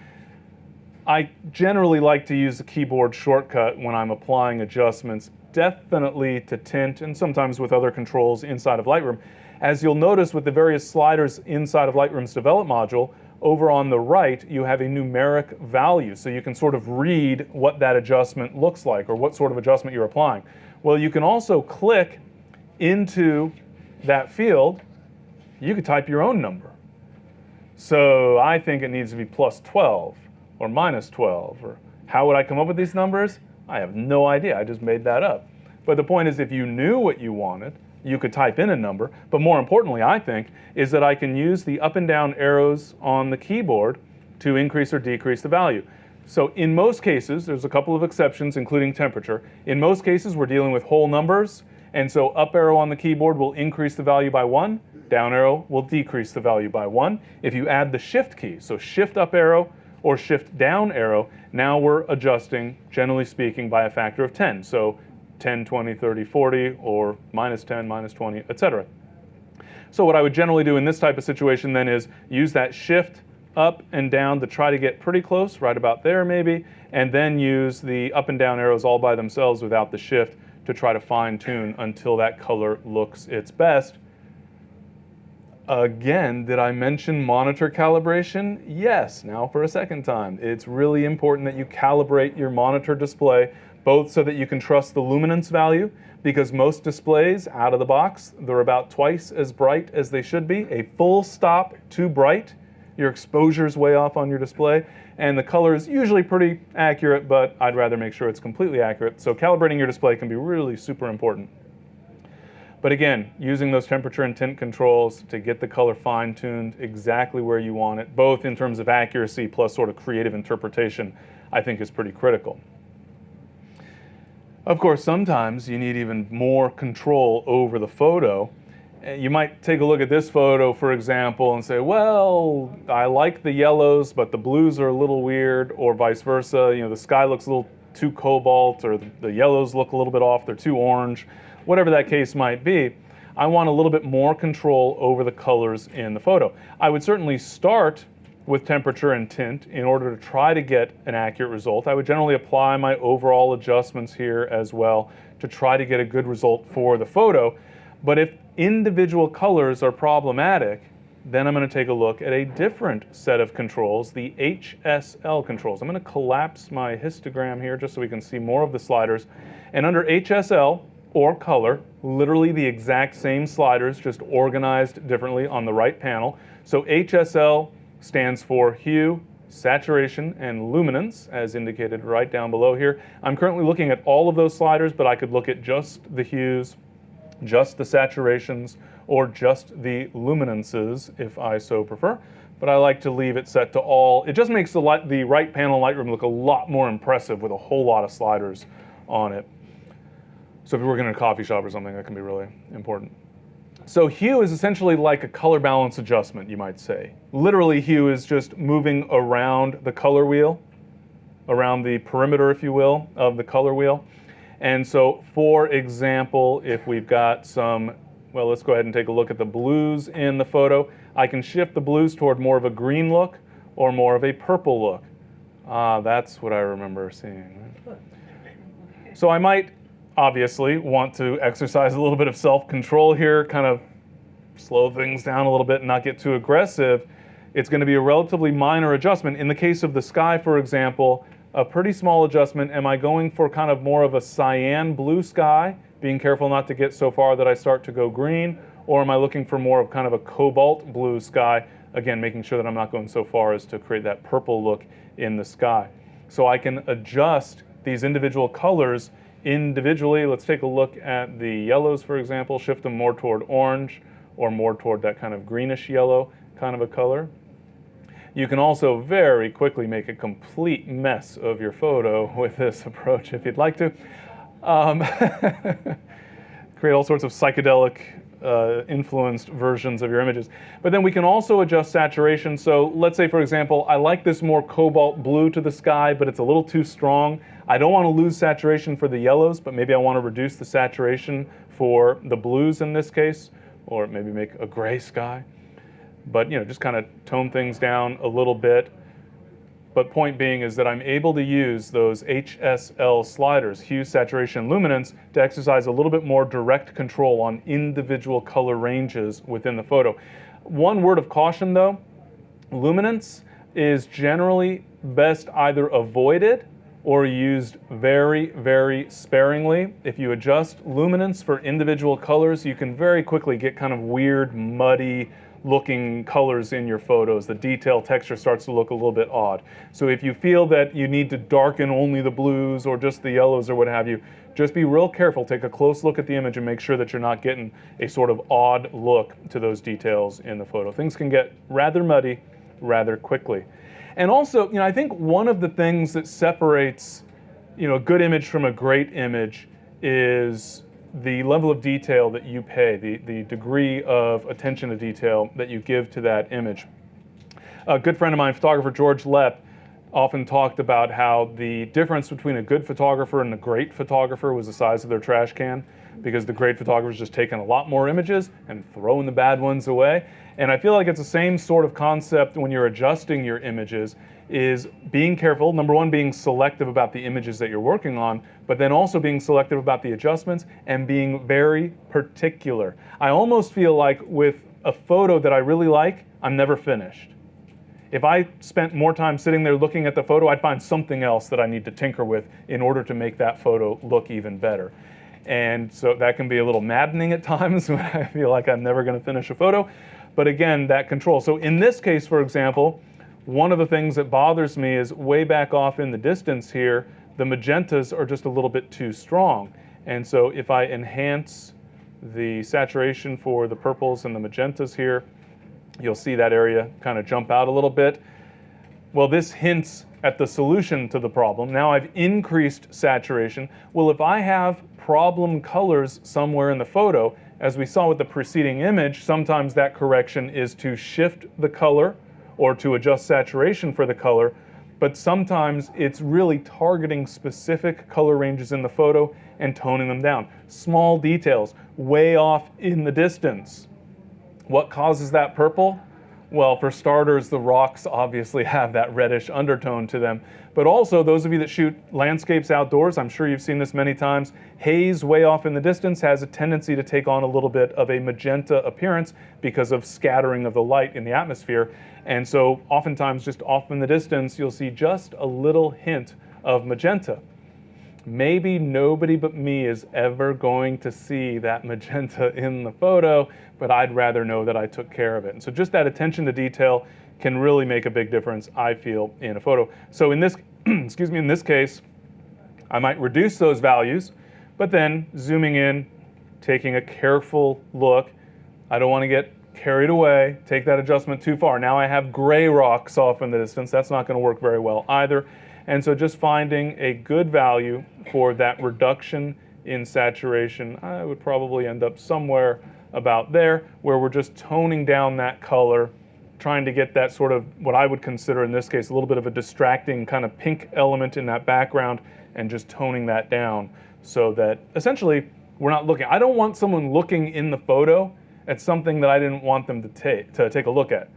I generally like to use the keyboard shortcut when I'm applying adjustments, definitely to tint and sometimes with other controls inside of Lightroom. As you'll notice with the various sliders inside of Lightroom's Develop module, over on the right, you have a numeric value. So you can sort of read what that adjustment looks like or what sort of adjustment you're applying. Well, you can also click into that field. You could type your own number. So I think it needs to be plus 12 or minus 12. Or how would I come up with these numbers? I have no idea. I just made that up. But the point is, if you knew what you wanted, you could type in a number, but more importantly, I think, is that I can use the up and down arrows on the keyboard to increase or decrease the value. So in most cases, there's a couple of exceptions, including temperature. In most cases, we're dealing with whole numbers, and so up arrow on the keyboard will increase the value by 1, down arrow will decrease the value by 1. If you add the shift key, so shift up arrow or shift down arrow, now we're adjusting, generally speaking, by a factor of 10. So 10, 20, 30, 40, or minus 10, minus 20, etc. So what I would generally do in this type of situation then is use that shift up and down to try to get pretty close, right about there maybe, and then use the up and down arrows all by themselves without the shift to try to fine tune until that color looks its best. Again, did I mention monitor calibration? Yes, now for a second time. It's really important that you calibrate your monitor display, both so that you can trust the luminance value, because most displays out of the box, they're about twice as bright as they should be. A full stop too bright, your exposure's way off on your display, and the color is usually pretty accurate, but I'd rather make sure it's completely accurate. So calibrating your display can be really super important. But again, using those temperature and tint controls to get the color fine-tuned exactly where you want it, both in terms of accuracy plus sort of creative interpretation, I think is pretty critical. Of course, sometimes you need even more control over the photo, You might take a look at this photo, for example, and say, well, I like the yellows, but the blues are a little weird, or vice versa. You know, the sky looks a little too cobalt, or the yellows look a little bit off, they're too orange, whatever that case might be. I want a little bit more control over the colors in the photo. I would certainly start with temperature and tint in order to try to get an accurate result. I would generally apply my overall adjustments here as well to try to get a good result for the photo. But if individual colors are problematic, then I'm going to take a look at a different set of controls, the HSL controls. I'm going to collapse my histogram here just so we can see more of the sliders. And under HSL, or color, literally the exact same sliders, just organized differently on the right panel. So HSL stands for hue, saturation, and luminance, as indicated right down below here. I'm currently looking at all of those sliders, but I could look at just the hues, just the saturations, or just the luminances if I so prefer. But I like to leave it set to all. It just makes the right panel Lightroom look a lot more impressive with a whole lot of sliders on it. So if you're working in a coffee shop or something, that can be really important. So hue is essentially like a color balance adjustment, you might say. Literally, hue is just moving around the color wheel, around the perimeter, if you will, of the color wheel. And so, for example, if we've got some, well, let's go ahead and take a look at the blues in the photo. I can shift the blues toward more of a green look or more of a purple look. That's what I remember seeing. So I might obviously want to exercise a little bit of self-control here, kind of slow things down a little bit and not get too aggressive. It's going to be a relatively minor adjustment. In the case of the sky, for example, a pretty small adjustment. Am I going for kind of more of a cyan blue sky, being careful not to get so far that I start to go green? Or am I looking for more of kind of a cobalt blue sky? Again, making sure that I'm not going so far as to create that purple look in the sky. So I can adjust these individual colors individually. Let's take a look at the yellows, for example, shift them more toward orange or more toward that kind of greenish yellow kind of a color. You can also very quickly make a complete mess of your photo with this approach if you'd like to. Create all sorts of psychedelic influenced versions of your images. But then we can also adjust saturation. So let's say, for example, I like this more cobalt blue to the sky, but it's a little too strong. I don't want to lose saturation for the yellows, but maybe I want to reduce the saturation for the blues in this case, or maybe make a gray sky. But just kind of tone things down a little bit. But point being is that I'm able to use those HSL sliders, hue, saturation, luminance, to exercise a little bit more direct control on individual color ranges within the photo. One word of caution though, luminance is generally best either avoided or used very, very sparingly. If you adjust luminance for individual colors, you can very quickly get kind of weird, muddy looking colors in your photos. The detail texture starts to look a little bit odd. So if you feel that you need to darken only the blues or just the yellows or what have you, just be real careful, take a close look at the image and make sure that you're not getting a sort of odd look to those details in the photo. Things can get rather muddy rather quickly. And also, I think one of the things that separates, a good image from a great image is the level of detail that you pay, the degree of attention to detail that you give to that image. A good friend of mine, photographer George Lepp, often talked about how the difference between a good photographer and a great photographer was the size of their trash can, because the great photographer is just taking a lot more images and throwing the bad ones away. And I feel like it's the same sort of concept when you're adjusting your images, is being careful, number one, being selective about the images that you're working on, but then also being selective about the adjustments and being very particular. I almost feel like with a photo that I really like, I'm never finished. If I spent more time sitting there looking at the photo, I'd find something else that I need to tinker with in order to make that photo look even better. And so that can be a little maddening at times when I feel like I'm never going to finish a photo. But again, that control. So in this case, for example, one of the things that bothers me is way back off in the distance here, the magentas are just a little bit too strong. And so if I enhance the saturation for the purples and the magentas here, you'll see that area kind of jump out a little bit. Well, this hints at the solution to the problem. Now I've increased saturation. Well, if I have problem colors somewhere in the photo, as we saw with the preceding image, sometimes that correction is to shift the color or to adjust saturation for the color, but sometimes it's really targeting specific color ranges in the photo and toning them down. Small details, way off in the distance. What causes that purple? Well, for starters, the rocks obviously have that reddish undertone to them. But also, those of you that shoot landscapes outdoors, I'm sure you've seen this many times, haze way off in the distance has a tendency to take on a little bit of a magenta appearance because of scattering of the light in the atmosphere. And so oftentimes just off in the distance, you'll see just a little hint of magenta. Maybe nobody but me is ever going to see that magenta in the photo, but I'd rather know that I took care of it. And so just that attention to detail can really make a big difference, I feel, in a photo. So in this, excuse me, in this case, I might reduce those values, but then zooming in, taking a careful look. I don't want to get carried away, take that adjustment too far. Now I have gray rocks off in the distance. That's not going to work very well either. And so just finding a good value for that reduction in saturation, I would probably end up somewhere about there, where we're just toning down that color, trying to get that sort of what I would consider in this case a little bit of a distracting kind of pink element in that background, and just toning that down so that essentially we're not looking. I don't want someone looking in the photo at something that I didn't want them to take a look at.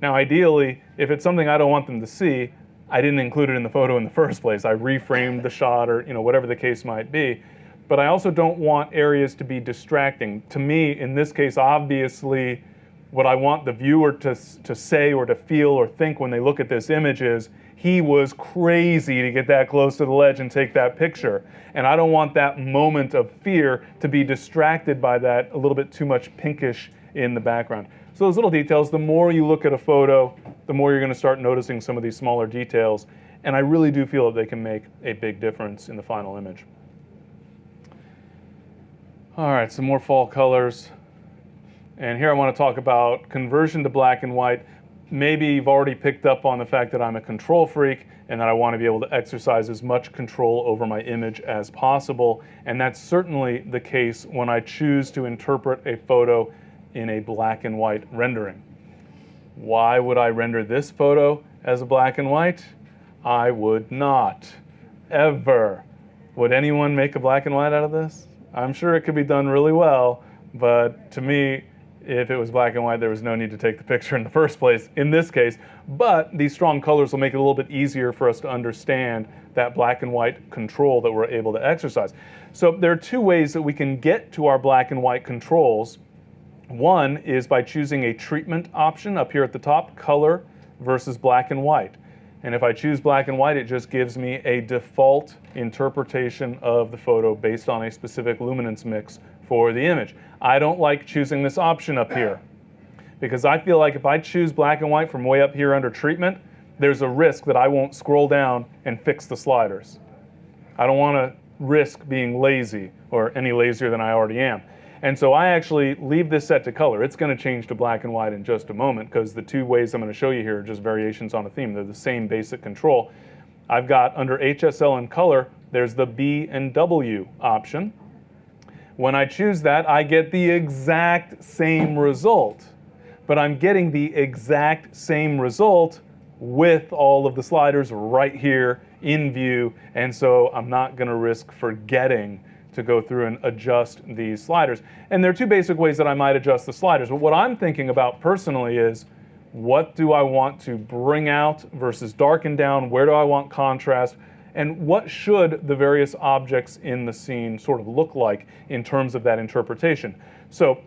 Now ideally, if it's something I don't want them to see, I didn't include it in the photo in the first place. I reframed the shot, or whatever the case might be. But I also don't want areas to be distracting. To me, in this case, obviously, what I want the viewer to say or to feel or think when they look at this image is, he was crazy to get that close to the ledge and take that picture. And I don't want that moment of fear to be distracted by that a little bit too much pinkish in the background. So those little details, the more you look at a photo, the more you're going to start noticing some of these smaller details. And I really do feel that they can make a big difference in the final image. All right, some more fall colors. And here I want to talk about conversion to black and white. Maybe you've already picked up on the fact that I'm a control freak and that I want to be able to exercise as much control over my image as possible. And that's certainly the case when I choose to interpret a photo in a black and white rendering. Why would I render this photo as a black and white? I would not, ever. Would anyone make a black and white out of this? I'm sure it could be done really well, but to me, if it was black and white, there was no need to take the picture in the first place in this case. But these strong colors will make it a little bit easier for us to understand that black and white control that we're able to exercise. So there are two ways that we can get to our black and white controls. One is by choosing a treatment option up here at the top, color versus black and white. And if I choose black and white, it just gives me a default interpretation of the photo based on a specific luminance mix for the image. I don't like choosing this option up here because I feel like if I choose black and white from way up here under treatment, there's a risk that I won't scroll down and fix the sliders. I don't want to risk being lazy or any lazier than I already am. And so I actually leave this set to color. It's going to change to black and white in just a moment because the two ways I'm going to show you here are just variations on a theme. They're the same basic control. I've got under HSL and color, there's the B and W option. When I choose that, I get the exact same result. But I'm getting the exact same result with all of the sliders right here in view. And so I'm not going to risk forgetting to go through and adjust these sliders. And there are two basic ways that I might adjust the sliders. But what I'm thinking about personally is, what do I want to bring out versus darken down? Where do I want contrast? And what should the various objects in the scene sort of look like in terms of that interpretation? So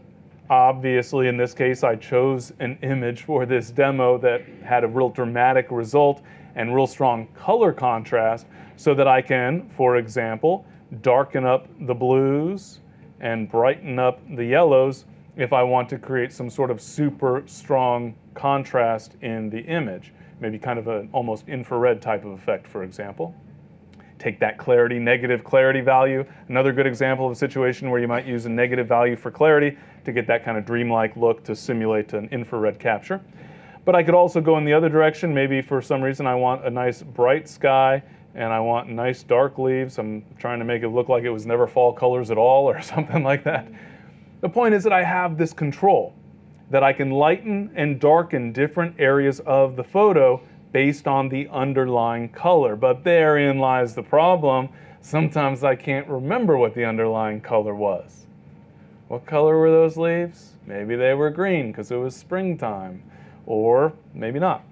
obviously in this case, I chose an image for this demo that had a real dramatic result and real strong color contrast so that I can, for example, darken up the blues and brighten up the yellows if I want to create some sort of super strong contrast in the image. Maybe kind of an almost infrared type of effect, for example. Take that clarity, negative clarity value. Another good example of a situation where you might use a negative value for clarity to get that kind of dreamlike look to simulate an infrared capture. But I could also go in the other direction. Maybe for some reason I want a nice bright sky and I want nice dark leaves. I'm trying to make it look like it was never fall colors at all or something like that. The point is that I have this control, that I can lighten and darken different areas of the photo based on the underlying color. But therein lies the problem. Sometimes I can't remember what the underlying color was. What color were those leaves? Maybe they were green because it was springtime, or maybe not.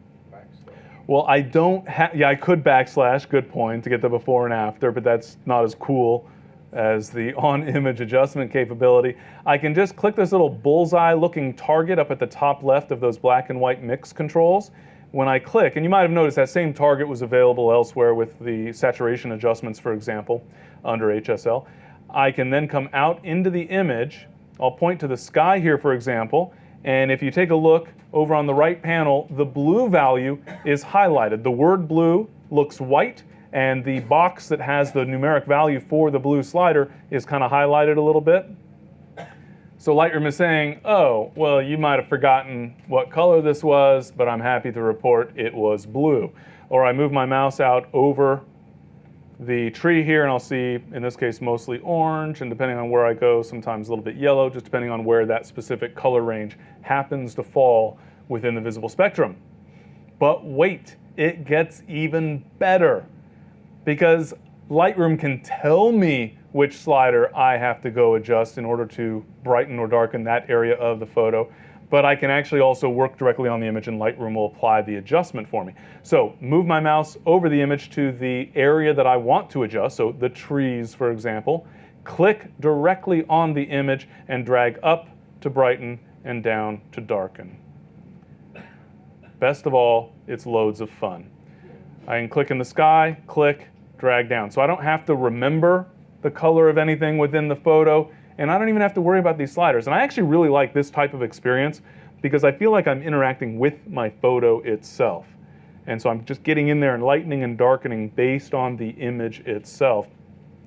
Well, I don't have, yeah, I could backslash, good point, to get the before and after, but that's not as cool as the on-image adjustment capability. I can just click this little bullseye-looking target up at the top left of those black and white mix controls. When I click, and you might have noticed that same target was available elsewhere with the saturation adjustments, for example, under HSL. I can then come out into the image. I'll point to the sky here, for example, and if you take a look over on the right panel, the blue value is highlighted. The word blue looks white, and the box that has the numeric value for the blue slider is kind of highlighted a little bit. So Lightroom is saying, oh, well, you might have forgotten what color this was, but I'm happy to report it was blue. Or I move my mouse out over the tree here, and I'll see, in this case, mostly orange, and depending on where I go, sometimes a little bit yellow, just depending on where that specific color range happens to fall within the visible spectrum. But wait, it gets even better, because Lightroom can tell me which slider I have to go adjust in order to brighten or darken that area of the photo. But I can actually also work directly on the image, and Lightroom will apply the adjustment for me. So move my mouse over the image to the area that I want to adjust, so the trees, for example. Click directly on the image and drag up to brighten and down to darken. Best of all, it's loads of fun. I can click in the sky, click, drag down. So I don't have to remember the color of anything within the photo, and I don't even have to worry about these sliders. And I actually really like this type of experience because I feel like I'm interacting with my photo itself. And so I'm just getting in there and lightening and darkening based on the image itself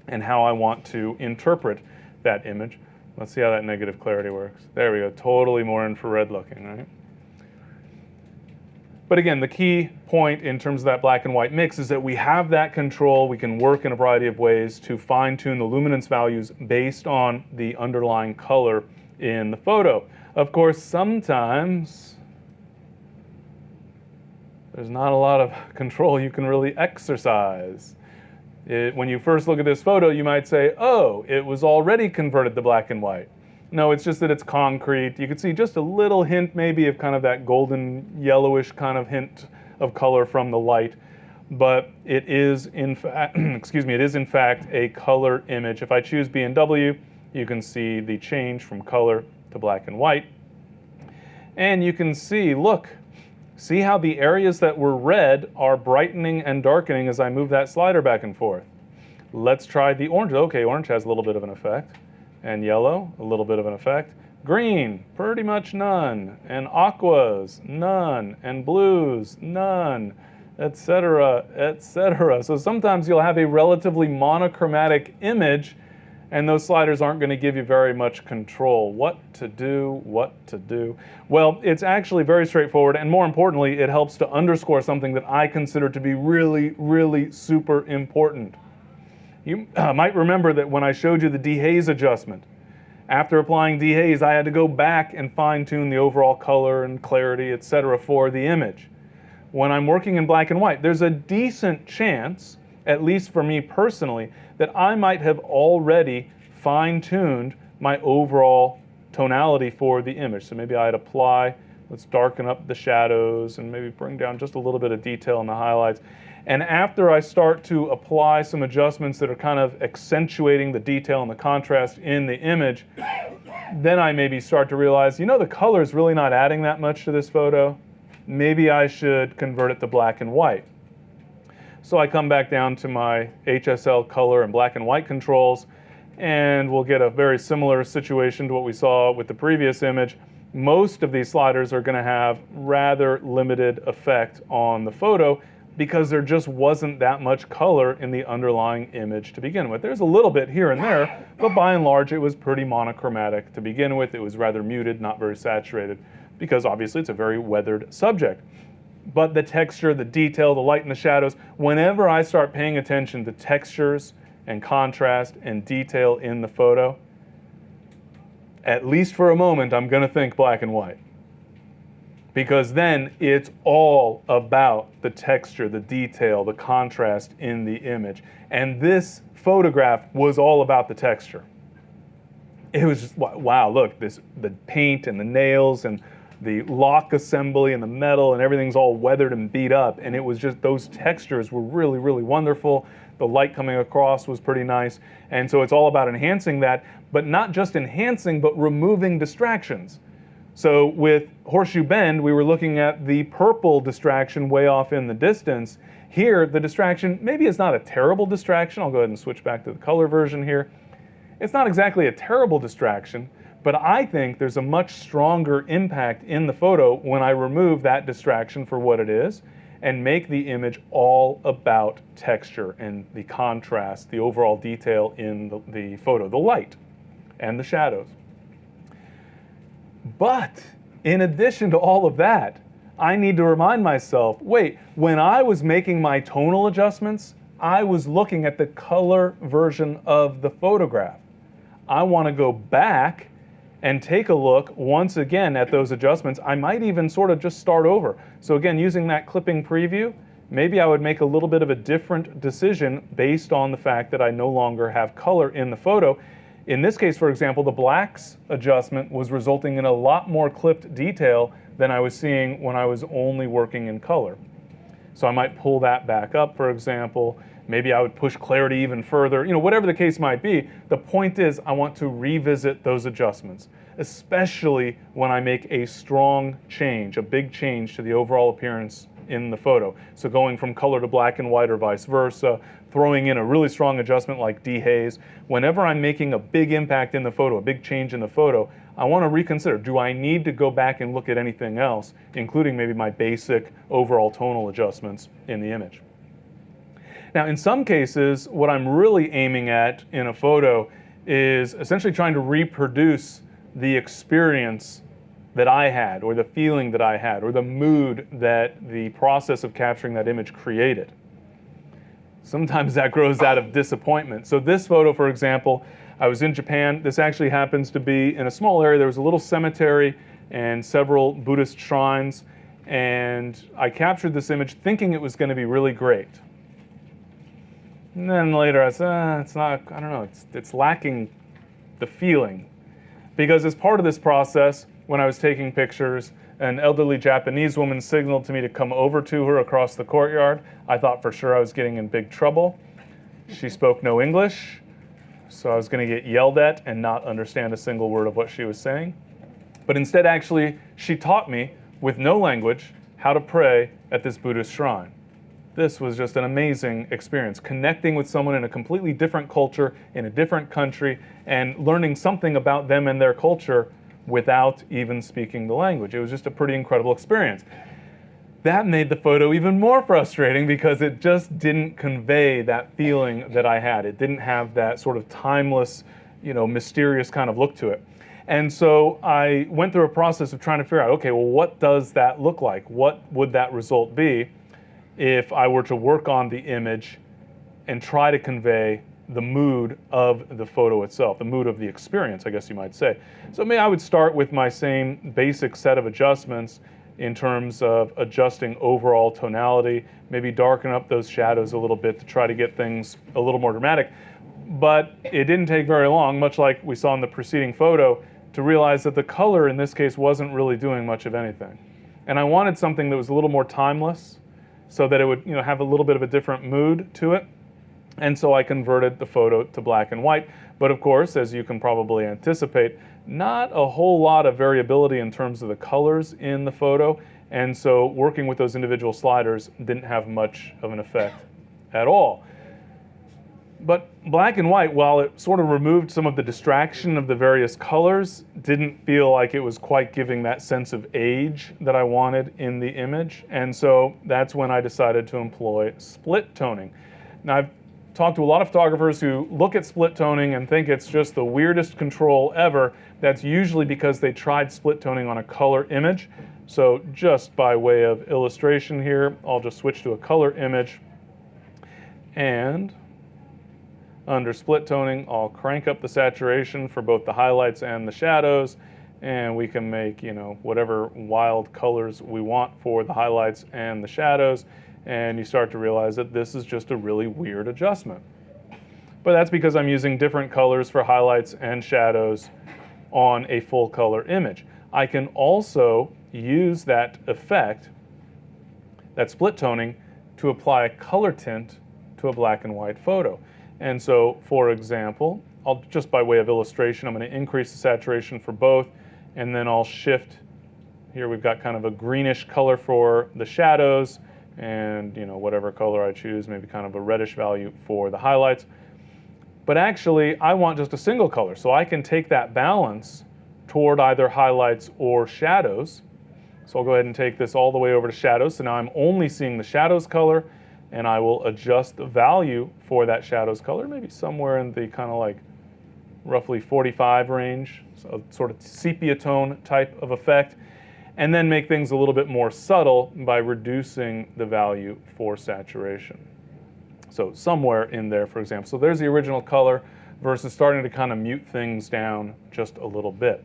and how I want to interpret that image. Let's see how that negative clarity works. There we go, totally more infrared looking, right? But again, the key point in terms of that black and white mix is that we have that control. We can work in a variety of ways to fine-tune the luminance values based on the underlying color in the photo. Of course, sometimes there's not a lot of control you can really exercise. When you first look at this photo, you might say, oh, it was already converted to black and white. No, it's just that it's concrete. You can see just a little hint maybe of kind of that golden yellowish kind of hint of color from the light. But it is in fact, it is in fact a color image. If I choose B&W, you can see the change from color to black and white. And you can see, look, see how the areas that were red are brightening and darkening as I move that slider back and forth. Let's try the orange. Okay, orange has a little bit of an effect. And yellow, a little bit of an effect. Green, pretty much none. And aquas, none. And blues, none, etc., etc. So sometimes you'll have a relatively monochromatic image, and those sliders aren't going to give you very much control. What to do, what to do? Well, it's actually very straightforward, and more importantly, it helps to underscore something that I consider to be really, really super important. You might remember that when I showed you the dehaze adjustment, after applying dehaze, I had to go back and fine-tune the overall color and clarity, etc. for the image. When I'm working in black and white, there's a decent chance, at least for me personally, that I might have already fine-tuned my overall tonality for the image. So maybe I'd apply, let's darken up the shadows and maybe bring down just a little bit of detail in the highlights. And after I start to apply some adjustments that are kind of accentuating the detail and the contrast in the image, then I maybe start to realize, you know, the color is really not adding that much to this photo. Maybe I should convert it to black and white. So I come back down to my HSL color and black and white controls, and we'll get a very similar situation to what we saw with the previous image. Most of these sliders are going to have rather limited effect on the photo, because there just wasn't that much color in the underlying image to begin with. There's a little bit here and there, but by and large it was pretty monochromatic to begin with. It was rather muted, not very saturated, because obviously it's a very weathered subject. But the texture, the detail, the light and the shadows, whenever I start paying attention to textures and contrast and detail in the photo, at least for a moment, I'm going to think black and white. Because then it's all about the texture, the detail, the contrast in the image. And this photograph was all about the texture. It was just, wow, look, the paint and the nails and the lock assembly and the metal and everything's all weathered and beat up. And it was just, those textures were really, really wonderful. The light coming across was pretty nice. And so it's all about enhancing that, but not just enhancing, but removing distractions. So with Horseshoe Bend, we were looking at the purple distraction way off in the distance. Here, the distraction maybe is not a terrible distraction. I'll go ahead and switch back to the color version here. It's not exactly a terrible distraction, but I think there's a much stronger impact in the photo when I remove that distraction for what it is and make the image all about texture and the contrast, the overall detail in the photo, the light and the shadows. But in addition to all of that, I need to remind myself, wait, when I was making my tonal adjustments, I was looking at the color version of the photograph. I want to go back and take a look once again at those adjustments. I might even sort of just start over. So again, using that clipping preview, maybe I would make a little bit of a different decision based on the fact that I no longer have color in the photo. In this case, for example, the blacks adjustment was resulting in a lot more clipped detail than I was seeing when I was only working in color. So I might pull that back up, for example. Maybe I would push clarity even further. Whatever the case might be, the point is I want to revisit those adjustments, especially when I make a strong change, a big change to the overall appearance in the photo. So going from color to black and white or vice versa, throwing in a really strong adjustment like dehaze. Whenever I'm making a big impact in the photo, a big change in the photo, I want to reconsider, do I need to go back and look at anything else, including maybe my basic overall tonal adjustments in the image? Now, in some cases, what I'm really aiming at in a photo is essentially trying to reproduce the experience that I had, or the feeling that I had, or the mood that the process of capturing that image created. Sometimes that grows out of disappointment. So this photo, for example, I was in Japan. This actually happens to be in a small area. There was a little cemetery and several Buddhist shrines, and I captured this image thinking it was going to be really great. And then later I said, it's not, I don't know, it's lacking the feeling. Because as part of this process, when I was taking pictures, an elderly Japanese woman signaled to me to come over to her across the courtyard. I thought for sure I was getting in big trouble. She spoke no English, so I was going to get yelled at and not understand a single word of what she was saying. But instead, actually, she taught me, with no language, how to pray at this Buddhist shrine. This was just an amazing experience, connecting with someone in a completely different culture, in a different country, and learning something about them and their culture without even speaking the language. It was just a pretty incredible experience. That made the photo even more frustrating because it just didn't convey that feeling that I had. It didn't have that sort of timeless, mysterious kind of look to it. And so I went through a process of trying to figure out, okay, well, what does that look like? What would that result be if I were to work on the image and try to convey the mood of the photo itself, the mood of the experience, I guess you might say. So maybe I would start with my same basic set of adjustments in terms of adjusting overall tonality, maybe darken up those shadows a little bit to try to get things a little more dramatic. But it didn't take very long, much like we saw in the preceding photo, to realize that the color in this case wasn't really doing much of anything. And I wanted something that was a little more timeless so that it would have a little bit of a different mood to it. And so I converted the photo to black and white. But of course, as you can probably anticipate, not a whole lot of variability in terms of the colors in the photo. And so working with those individual sliders didn't have much of an effect at all. But black and white, while it sort of removed some of the distraction of the various colors, didn't feel like it was quite giving that sense of age that I wanted in the image. And so that's when I decided to employ split toning. Now, I've talked to a lot of photographers who look at split toning and think it's just the weirdest control ever. That's usually because they tried split toning on a color image. So just by way of illustration here, I'll just switch to a color image. And Under split toning, I'll crank up the saturation for both the highlights and the shadows, and we can make, whatever wild colors we want for the highlights and the shadows, and you start to realize that this is just a really weird adjustment. But that's because I'm using different colors for highlights and shadows on a full color image. I can also use that effect, that split toning, to apply a color tint to a black and white photo. And so, for example, just by way of illustration, I'm going to increase the saturation for both, and then I'll shift. Here we've got kind of a greenish color for the shadows, and whatever color I choose, maybe kind of a reddish value for the highlights. But actually, I want just a single color, so I can take that balance toward either highlights or shadows. So I'll go ahead and take this all the way over to shadows. So now I'm only seeing the shadows color, and I will adjust the value for that shadows color, maybe somewhere in the kind of like roughly 45 range, so sort of sepia tone type of effect, and then make things a little bit more subtle by reducing the value for saturation. So somewhere in there, for example. So there's the original color versus starting to kind of mute things down just a little bit.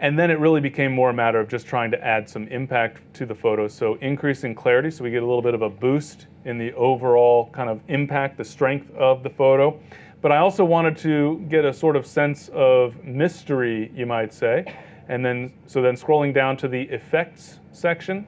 And then it really became more a matter of just trying to add some impact to the photo. So increasing clarity, so we get a little bit of a boost in the overall kind of impact, the strength of the photo. But I also wanted to get a sort of sense of mystery, you might say. And then scrolling down to the effects section,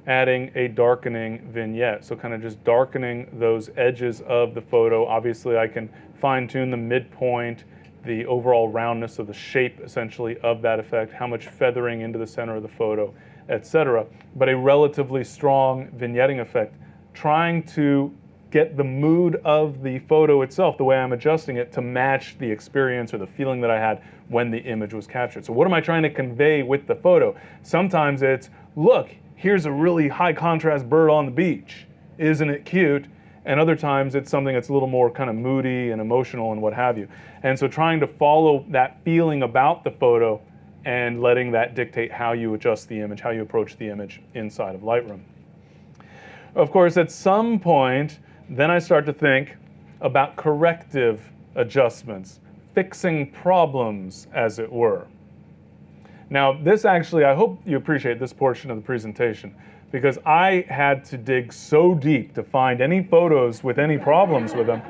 adding a darkening vignette. So kind of just darkening those edges of the photo. Obviously I can fine tune the midpoint, the overall roundness of the shape essentially of that effect, how much feathering into the center of the photo, etc. But a relatively strong vignetting effect, trying to get the mood of the photo itself, the way I'm adjusting it, to match the experience or the feeling that I had when the image was captured. So what am I trying to convey with the photo? Sometimes it's, look, here's a really high contrast bird on the beach. Isn't it cute? And other times it's something that's a little more kind of moody and emotional and what have you. And so trying to follow that feeling about the photo and letting that dictate how you adjust the image, how you approach the image inside of Lightroom. Of course, at some point, then I start to think about corrective adjustments, fixing problems, as it were. Now, this actually, I hope you appreciate this portion of the presentation, because I had to dig so deep to find any photos with any problems with them.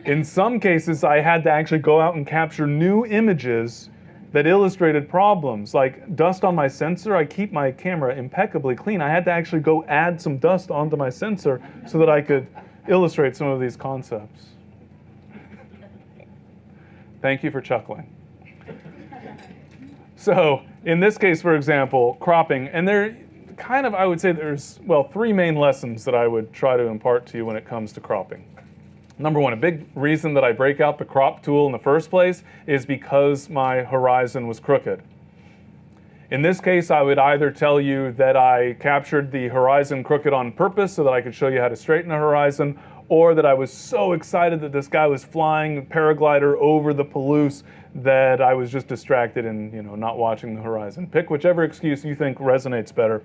In some cases, I had to actually go out and capture new images that illustrated problems, like dust on my sensor. I keep my camera impeccably clean. I had to actually go add some dust onto my sensor so that I could illustrate some of these concepts. Thank you for chuckling. So in this case, for example, cropping, and there kind of, I would say there's, well, three main lessons that I would try to impart to you when it comes to cropping. Number one, a big reason that I break out the crop tool in the first place is because my horizon was crooked. In this case, I would either tell you that I captured the horizon crooked on purpose so that I could show you how to straighten a horizon, or that I was so excited that this guy was flying a paraglider over the Palouse that I was just distracted and not watching the horizon. Pick whichever excuse you think resonates better.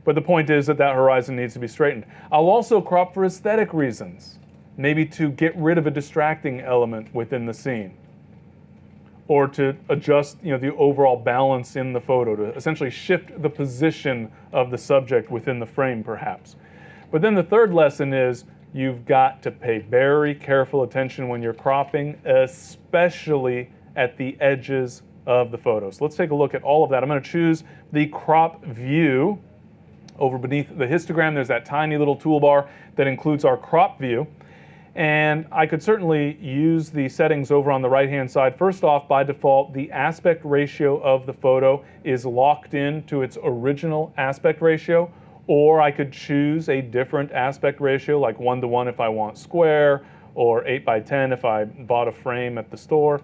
But the point is that horizon needs to be straightened. I'll also crop for aesthetic reasons, maybe to get rid of a distracting element within the scene, or to adjust the overall balance in the photo, to essentially shift the position of the subject within the frame perhaps. But then the third lesson is you've got to pay very careful attention when you're cropping, especially at the edges of the photo. So let's take a look at all of that. I'm going to choose the crop view. Over beneath the histogram, there's that tiny little toolbar that includes our crop view. And I could certainly use the settings over on the right-hand side. First off, by default, the aspect ratio of the photo is locked in to its original aspect ratio, or I could choose a different aspect ratio, like 1:1 if I want square, or 8:10 if I bought a frame at the store.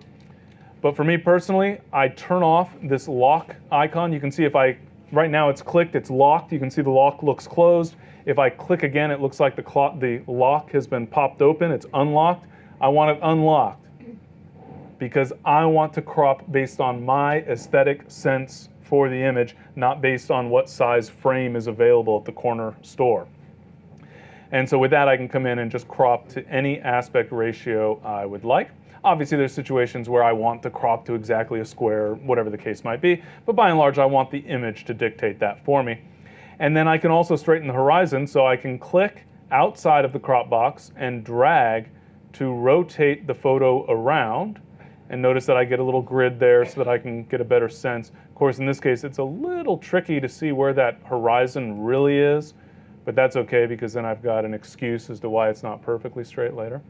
But for me personally, I turn off this lock icon. You can see right now it's clicked, it's locked. You can see the lock looks closed. If I click again, it looks like the lock has been popped open, it's unlocked. I want it unlocked because I want to crop based on my aesthetic sense for the image, not based on what size frame is available at the corner store. And so with that, I can come in and just crop to any aspect ratio I would like. Obviously, there's situations where I want to crop to exactly a square, whatever the case might be, but by and large, I want the image to dictate that for me. And then I can also straighten the horizon, so I can click outside of the crop box and drag to rotate the photo around. And notice that I get a little grid there so that I can get a better sense. Of course, in this case, it's a little tricky to see where that horizon really is, but that's okay because then I've got an excuse as to why it's not perfectly straight later.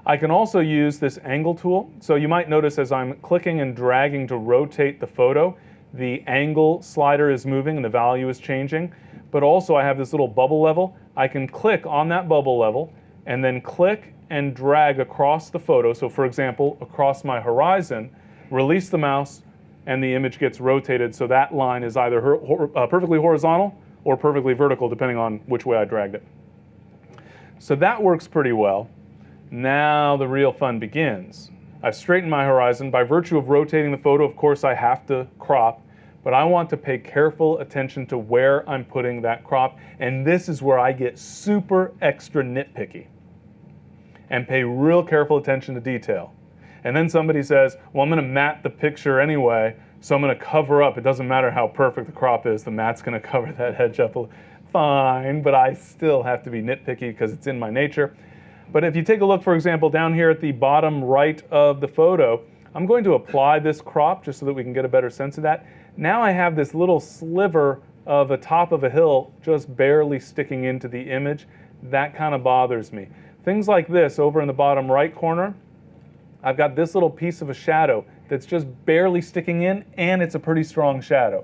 I can also use this angle tool. So you might notice as I'm clicking and dragging to rotate the photo, the angle slider is moving and the value is changing. But also I have this little bubble level. I can click on that bubble level and then click and drag across the photo. So for example, across my horizon, release the mouse and the image gets rotated so that line is either perfectly horizontal or perfectly vertical, depending on which way I dragged it. So that works pretty well. Now the real fun begins. I've straightened my horizon. By virtue of rotating the photo, of course, I have to crop, but I want to pay careful attention to where I'm putting that crop, and this is where I get super extra nitpicky and pay real careful attention to detail. And then somebody says, well, I'm gonna matte the picture anyway, so I'm gonna cover up. It doesn't matter how perfect the crop is, the matte's gonna cover that edge up. Fine, but I still have to be nitpicky because it's in my nature. But if you take a look, for example, down here at the bottom right of the photo, I'm going to apply this crop just so that we can get a better sense of that. Now I have this little sliver of the top of a hill just barely sticking into the image. That kind of bothers me. Things like this over in the bottom right corner, I've got this little piece of a shadow that's just barely sticking in, and it's a pretty strong shadow.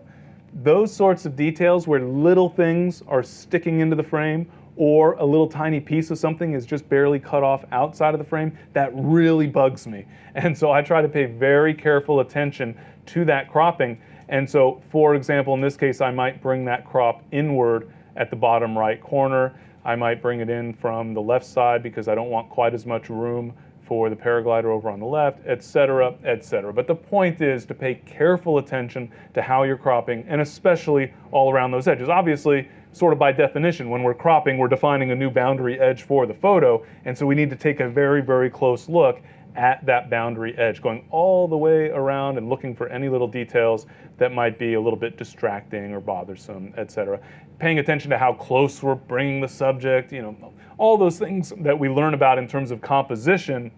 Those sorts of details where little things are sticking into the frame or a little tiny piece of something is just barely cut off outside of the frame, that really bugs me. And so I try to pay very careful attention to that cropping. And so, for example, in this case, I might bring that crop inward at the bottom right corner. I might bring it in from the left side because I don't want quite as much room for the paraglider over on the left, et cetera, et cetera. But the point is to pay careful attention to how you're cropping, and especially all around those edges. Obviously, sort of by definition, when we're cropping, we're defining a new boundary edge for the photo, and so we need to take a very, very close look at that boundary edge, going all the way around and looking for any little details that might be a little bit distracting or bothersome, et cetera. Paying attention to how close we're bringing the subject, all those things that we learn about in terms of composition,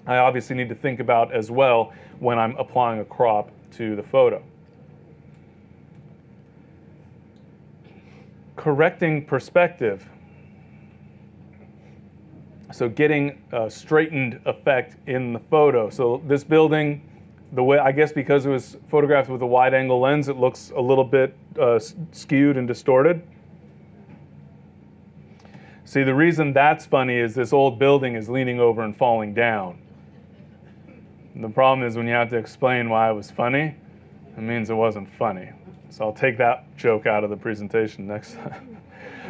I obviously need to think about as well when I'm applying a crop to the photo. Correcting perspective. So getting a straightened effect in the photo. So this building, the way, I guess because it was photographed with a wide angle lens, it looks a little bit skewed and distorted. See, the reason that's funny is this old building is leaning over and falling down. The problem is when you have to explain why it was funny, it means it wasn't funny. So I'll take that joke out of the presentation next time.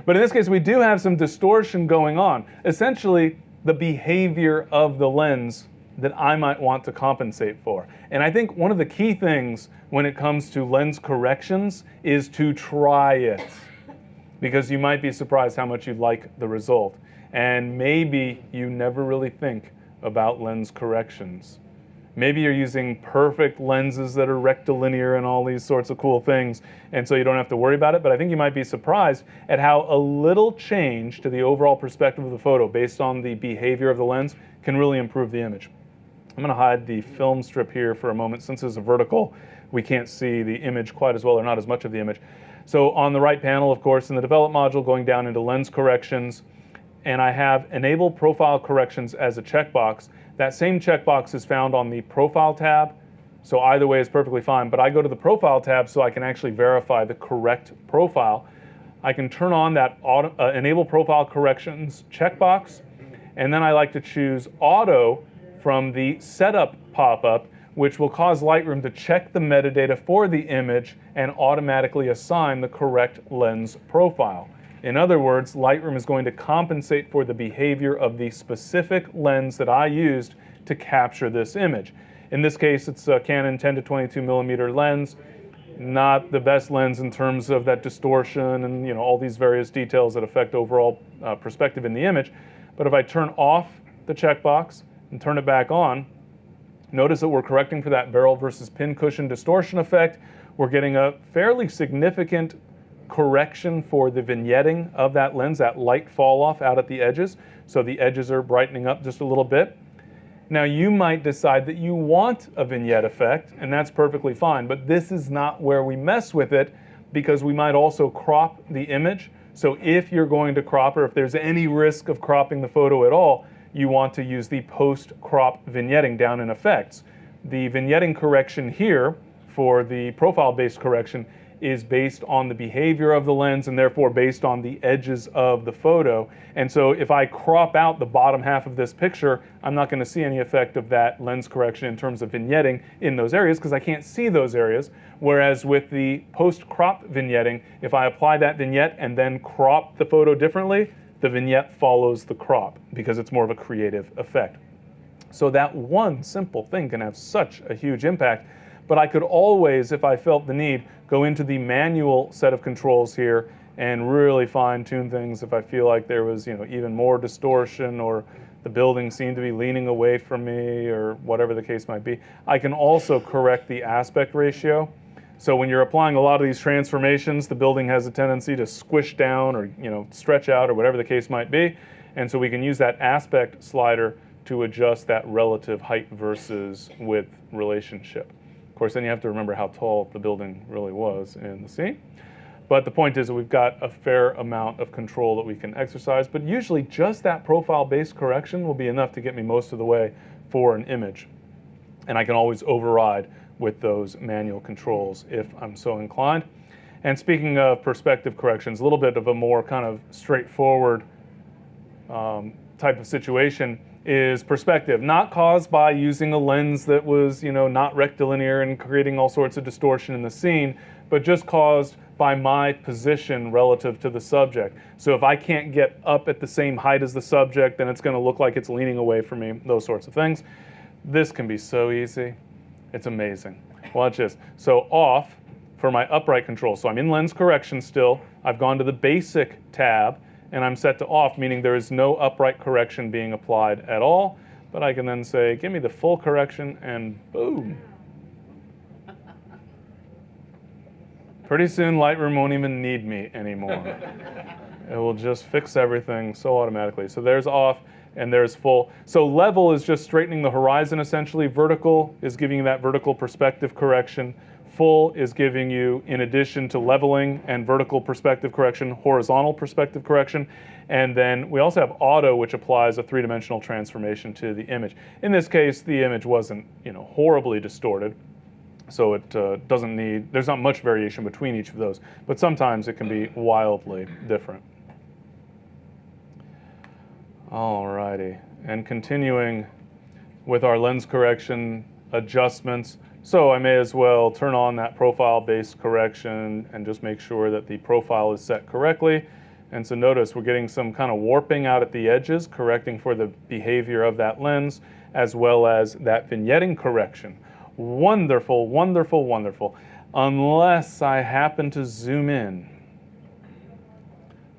But in this case, we do have some distortion going on. Essentially, the behavior of the lens that I might want to compensate for. And I think one of the key things when it comes to lens corrections is to try it. Because you might be surprised how much you like the result. And maybe you never really think about lens corrections. Maybe you're using perfect lenses that are rectilinear and all these sorts of cool things, and so you don't have to worry about it. But I think you might be surprised at how a little change to the overall perspective of the photo based on the behavior of the lens can really improve the image. I'm going to hide the film strip here for a moment. Since it's a vertical, we can't see the image quite as well, or not as much of the image. So on the right panel, of course, in the Develop module, going down into Lens Corrections, and I have Enable Profile Corrections as a checkbox. That same checkbox is found on the Profile tab, so either way is perfectly fine. But I go to the Profile tab so I can actually verify the correct profile. I can turn on that Enable Profile Corrections checkbox, and then I like to choose Auto from the Setup pop-up, which will cause Lightroom to check the metadata for the image and automatically assign the correct lens profile. In other words, Lightroom is going to compensate for the behavior of the specific lens that I used to capture this image. In this case, it's a Canon 10 to 22 millimeter lens. not the best lens in terms of that distortion and all these various details that affect overall perspective in the image. But if I turn off the checkbox and turn it back on, notice that we're correcting for that barrel versus pin cushion distortion effect. We're getting a fairly significant correction for the vignetting of that lens, that light fall off out at the edges. So the edges are brightening up just a little bit. Now you might decide that you want a vignette effect, and that's perfectly fine, but this is not where we mess with it, because we might also crop the image. So if you're going to crop, or if there's any risk of cropping the photo at all, you want to use the post-crop vignetting down in effects. The vignetting correction here for the profile-based correction is based on the behavior of the lens and therefore based on the edges of the photo. And so if I crop out the bottom half of this picture, I'm not going to see any effect of that lens correction in terms of vignetting in those areas because I can't see those areas. Whereas with the post-crop vignetting, if I apply that vignette and then crop the photo differently, the vignette follows the crop because it's more of a creative effect. So that one simple thing can have such a huge impact. But I could always, if I felt the need, go into the manual set of controls here and really fine-tune things if I feel like there was, even more distortion or the building seemed to be leaning away from me or whatever the case might be. I can also correct the aspect ratio. So when you're applying a lot of these transformations, the building has a tendency to squish down or stretch out or whatever the case might be. And so we can use that aspect slider to adjust that relative height versus width relationship. Of course, then you have to remember how tall the building really was in the scene. But the point is that we've got a fair amount of control that we can exercise, but usually just that profile-based correction will be enough to get me most of the way for an image. And I can always override with those manual controls if I'm so inclined. And speaking of perspective corrections, a little bit of a more kind of straightforward type of situation is perspective, not caused by using a lens that was, not rectilinear and creating all sorts of distortion in the scene, but just caused by my position relative to the subject. So if I can't get up at the same height as the subject, then it's going to look like it's leaning away from me, those sorts of things. This can be so easy. It's amazing. Watch this. So off for my upright control. So I'm in lens correction still. I've gone to the basic tab, and I'm set to off, meaning there is no upright correction being applied at all. But I can then say, give me the full correction, and boom. Pretty soon, Lightroom won't even need me anymore. It will just fix everything so automatically. So there's off, and there's full. So level is just straightening the horizon, essentially. Vertical is giving you that vertical perspective correction. Full is giving you, in addition to leveling and vertical perspective correction, horizontal perspective correction. And then we also have auto, which applies a three-dimensional transformation to the image. In this case, the image wasn't, horribly distorted. So it doesn't need, there's not much variation between each of those, but sometimes it can be wildly different. Alrighty, and continuing with our lens correction adjustments. So I may as well turn on that profile-based correction and just make sure that the profile is set correctly. And so notice we're getting some kind of warping out at the edges, correcting for the behavior of that lens, as well as that vignetting correction. Wonderful, wonderful, wonderful. Unless I happen to zoom in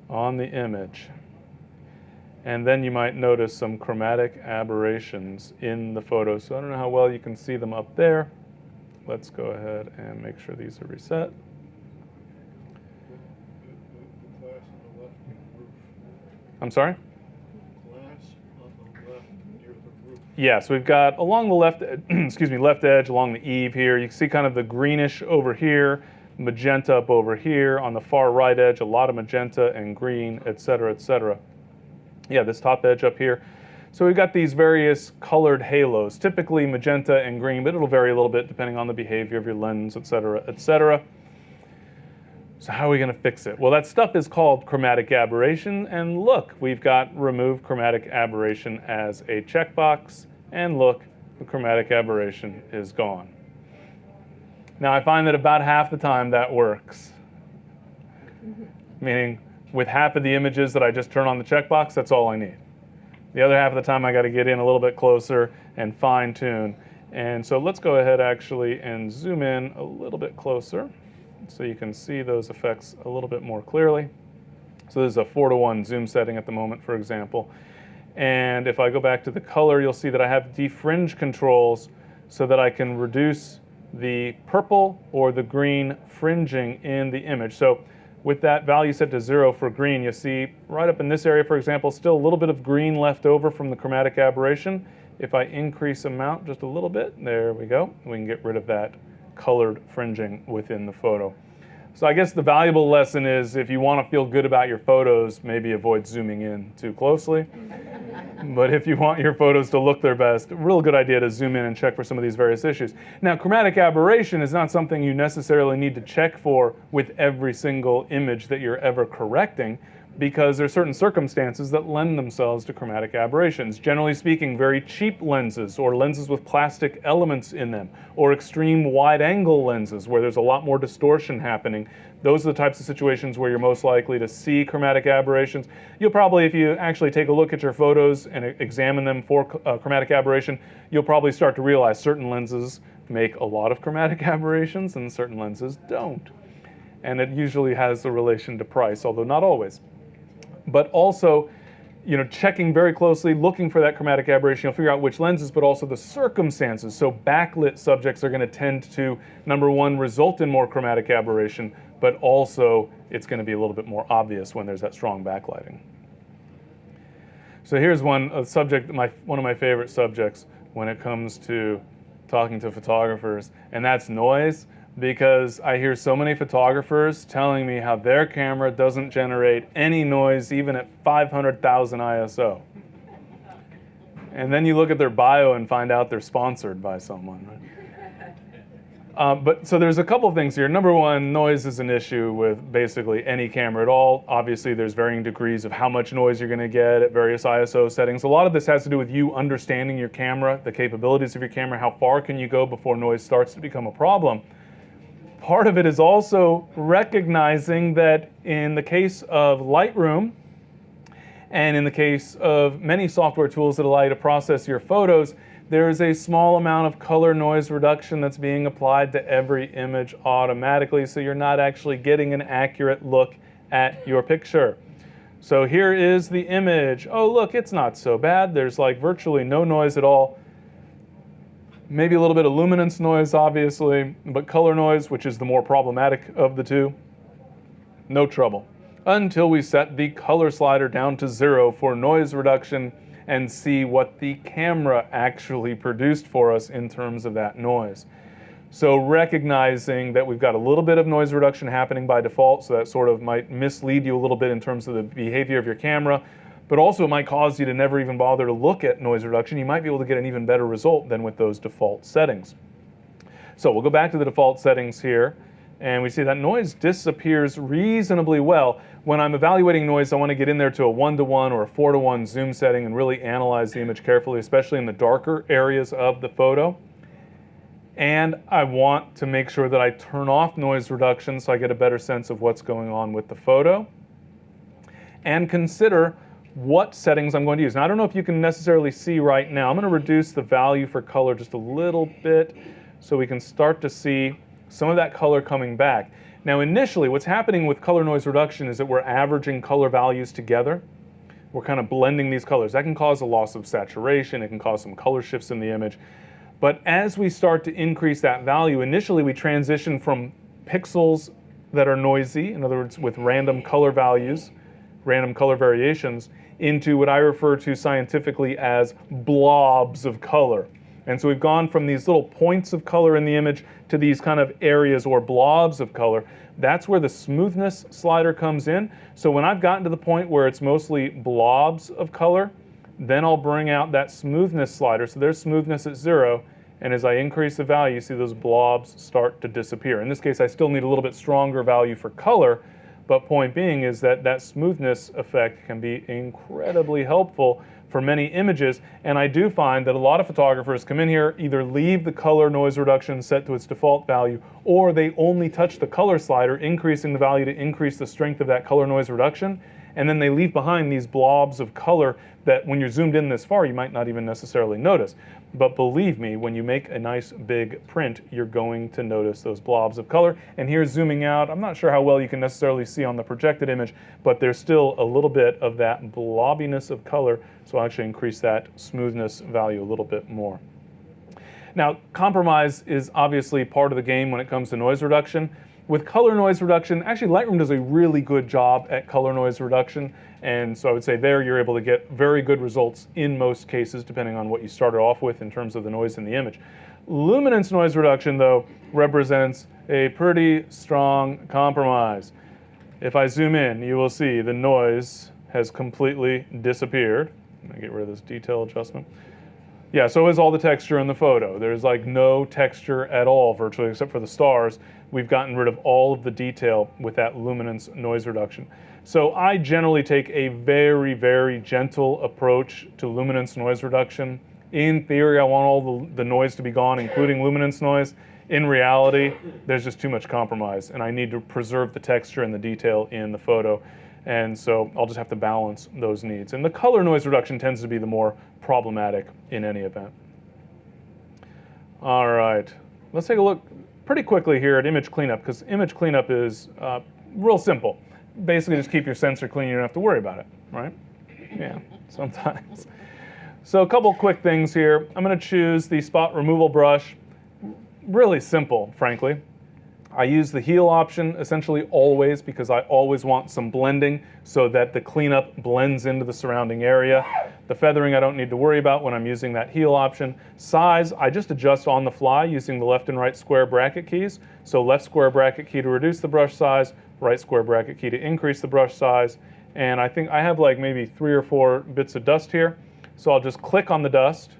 on the image. And then you might notice some chromatic aberrations in the photo. So I don't know how well you can see them up there. Let's go ahead and make sure these are reset. I'm sorry? Yeah, so we've got along the left, left edge, along the eave here, you can see kind of the greenish over here, magenta up over here. On the far right edge, a lot of magenta and green, et cetera, et cetera. Yeah, this top edge up here. So we've got these various colored halos, typically magenta and green, but it'll vary a little bit depending on the behavior of your lens, et cetera, et cetera. So how are we going to fix it? Well, that stuff is called chromatic aberration, and look, we've got remove chromatic aberration as a checkbox, and look, the chromatic aberration is gone. Now, I find that about half the time that works, meaning with half of the images that I just turn on the checkbox, that's all I need. The other half of the time, I got to get in a little bit closer and fine tune. And so let's go ahead actually and zoom in a little bit closer. so you can see those effects a little bit more clearly. So this is a 4:1 zoom setting at the moment, for example. And if I go back to the color, you'll see that I have defringe controls so that I can reduce the purple or the green fringing in the image. So with that value set to 0 for green, you see right up in this area, for example, still a little bit of green left over from the chromatic aberration. If I increase amount just a little bit, there we go, we can get rid of that colored fringing within the photo. So I guess the valuable lesson is if you want to feel good about your photos, maybe avoid zooming in too closely. But if you want your photos to look their best, a real good idea to zoom in and check for some of these various issues. Now, chromatic aberration is not something you necessarily need to check for with every single image that you're ever correcting, because there are certain circumstances that lend themselves to chromatic aberrations. Generally speaking, very cheap lenses or lenses with plastic elements in them, or extreme wide-angle lenses where there's a lot more distortion happening. Those are the types of situations where you're most likely to see chromatic aberrations. You'll probably, if you actually take a look at your photos and examine them for chromatic aberration, you'll probably start to realize certain lenses make a lot of chromatic aberrations and certain lenses don't. And it usually has a relation to price, although not always. But also, checking very closely, looking for that chromatic aberration, you'll figure out which lenses, but also the circumstances. So backlit subjects are going to tend to, number one, result in more chromatic aberration, but also it's going to be a little bit more obvious when there's that strong backlighting. So here's one of my favorite subjects when it comes to talking to photographers, and that's noise. Because I hear so many photographers telling me how their camera doesn't generate any noise even at 500,000 ISO. And then you look at their bio and find out they're sponsored by someone. Right? So there's a couple of things here. Number one, noise is an issue with basically any camera at all. Obviously, there's varying degrees of how much noise you're going to get at various ISO settings. A lot of this has to do with you understanding your camera, the capabilities of your camera, how far can you go before noise starts to become a problem. Part of it is also recognizing that in the case of Lightroom, and in the case of many software tools that allow you to process your photos, there is a small amount of color noise reduction that's being applied to every image automatically, so you're not actually getting an accurate look at your picture. So here is the image. Oh, look, it's not so bad. There's like virtually no noise at all. Maybe a little bit of luminance noise, obviously, but color noise, which is the more problematic of the two, no trouble. Until we set the color slider down to 0 for noise reduction and see what the camera actually produced for us in terms of that noise. So recognizing that we've got a little bit of noise reduction happening by default, so that sort of might mislead you a little bit in terms of the behavior of your camera, but also it might cause you to never even bother to look at noise reduction. You might be able to get an even better result than with those default settings. So we'll go back to the default settings here, and we see that noise disappears reasonably well. When I'm evaluating noise, I want to get in there to a 1:1 or a 4:1 zoom setting and really analyze the image carefully, especially in the darker areas of the photo. And I want to make sure that I turn off noise reduction so I get a better sense of what's going on with the photo. And consider what settings I'm going to use. Now, I don't know if you can necessarily see right now. I'm going to reduce the value for color just a little bit so we can start to see some of that color coming back. Now, initially, what's happening with color noise reduction is that we're averaging color values together. We're kind of blending these colors. That can cause a loss of saturation. It can cause some color shifts in the image. But as we start to increase that value, initially we transition from pixels that are noisy, in other words, with random color values, random color variations, into what I refer to scientifically as blobs of color. And so we've gone from these little points of color in the image to these kind of areas or blobs of color. That's where the smoothness slider comes in. So when I've gotten to the point where it's mostly blobs of color, then I'll bring out that smoothness slider. So there's smoothness at 0. And as I increase the value, you see those blobs start to disappear. In this case, I still need a little bit stronger value for color. But point being is that that smoothness effect can be incredibly helpful for many images. And I do find that a lot of photographers come in here, either leave the color noise reduction set to its default value, or they only touch the color slider, increasing the value to increase the strength of that color noise reduction. and then they leave behind these blobs of color that when you're zoomed in this far, you might not even necessarily notice. But believe me, when you make a nice big print, you're going to notice those blobs of color. And here's zooming out. I'm not sure how well you can necessarily see on the projected image, but there's still a little bit of that blobbiness of color, so I'll actually increase that smoothness value a little bit more. Now, compromise is obviously part of the game when it comes to noise reduction. With color noise reduction, actually Lightroom does a really good job at color noise reduction, and so I would say there you're able to get very good results in most cases, depending on what you started off with in terms of the noise in the image. Luminance noise reduction, though, represents a pretty strong compromise. If I zoom in, you will see the noise has completely disappeared. I'm gonna get rid of this detail adjustment. Yeah, so is all the texture in the photo. There's like no texture at all virtually, except for the stars. We've gotten rid of all of the detail with that luminance noise reduction. So I generally take a very, very gentle approach to luminance noise reduction. In theory, I want all the noise to be gone, including luminance noise. In reality, there's just too much compromise, and I need to preserve the texture and the detail in the photo. And so I'll just have to balance those needs. And the color noise reduction tends to be the more problematic in any event. All right, let's take a look pretty quickly here at image cleanup, because image cleanup is real simple. Basically, just keep your sensor clean, you don't have to worry about it, right? Yeah, sometimes. So a couple quick things here. I'm gonna choose the spot removal brush. Really simple, frankly. I use the heel option essentially always because I always want some blending so that the cleanup blends into the surrounding area. The feathering I don't need to worry about when I'm using that heel option. Size, I just adjust on the fly using the left and right square bracket keys. So left square bracket key to reduce the brush size, right square bracket key to increase the brush size. And I think I have like maybe 3 or 4 bits of dust here. So I'll just click on the dust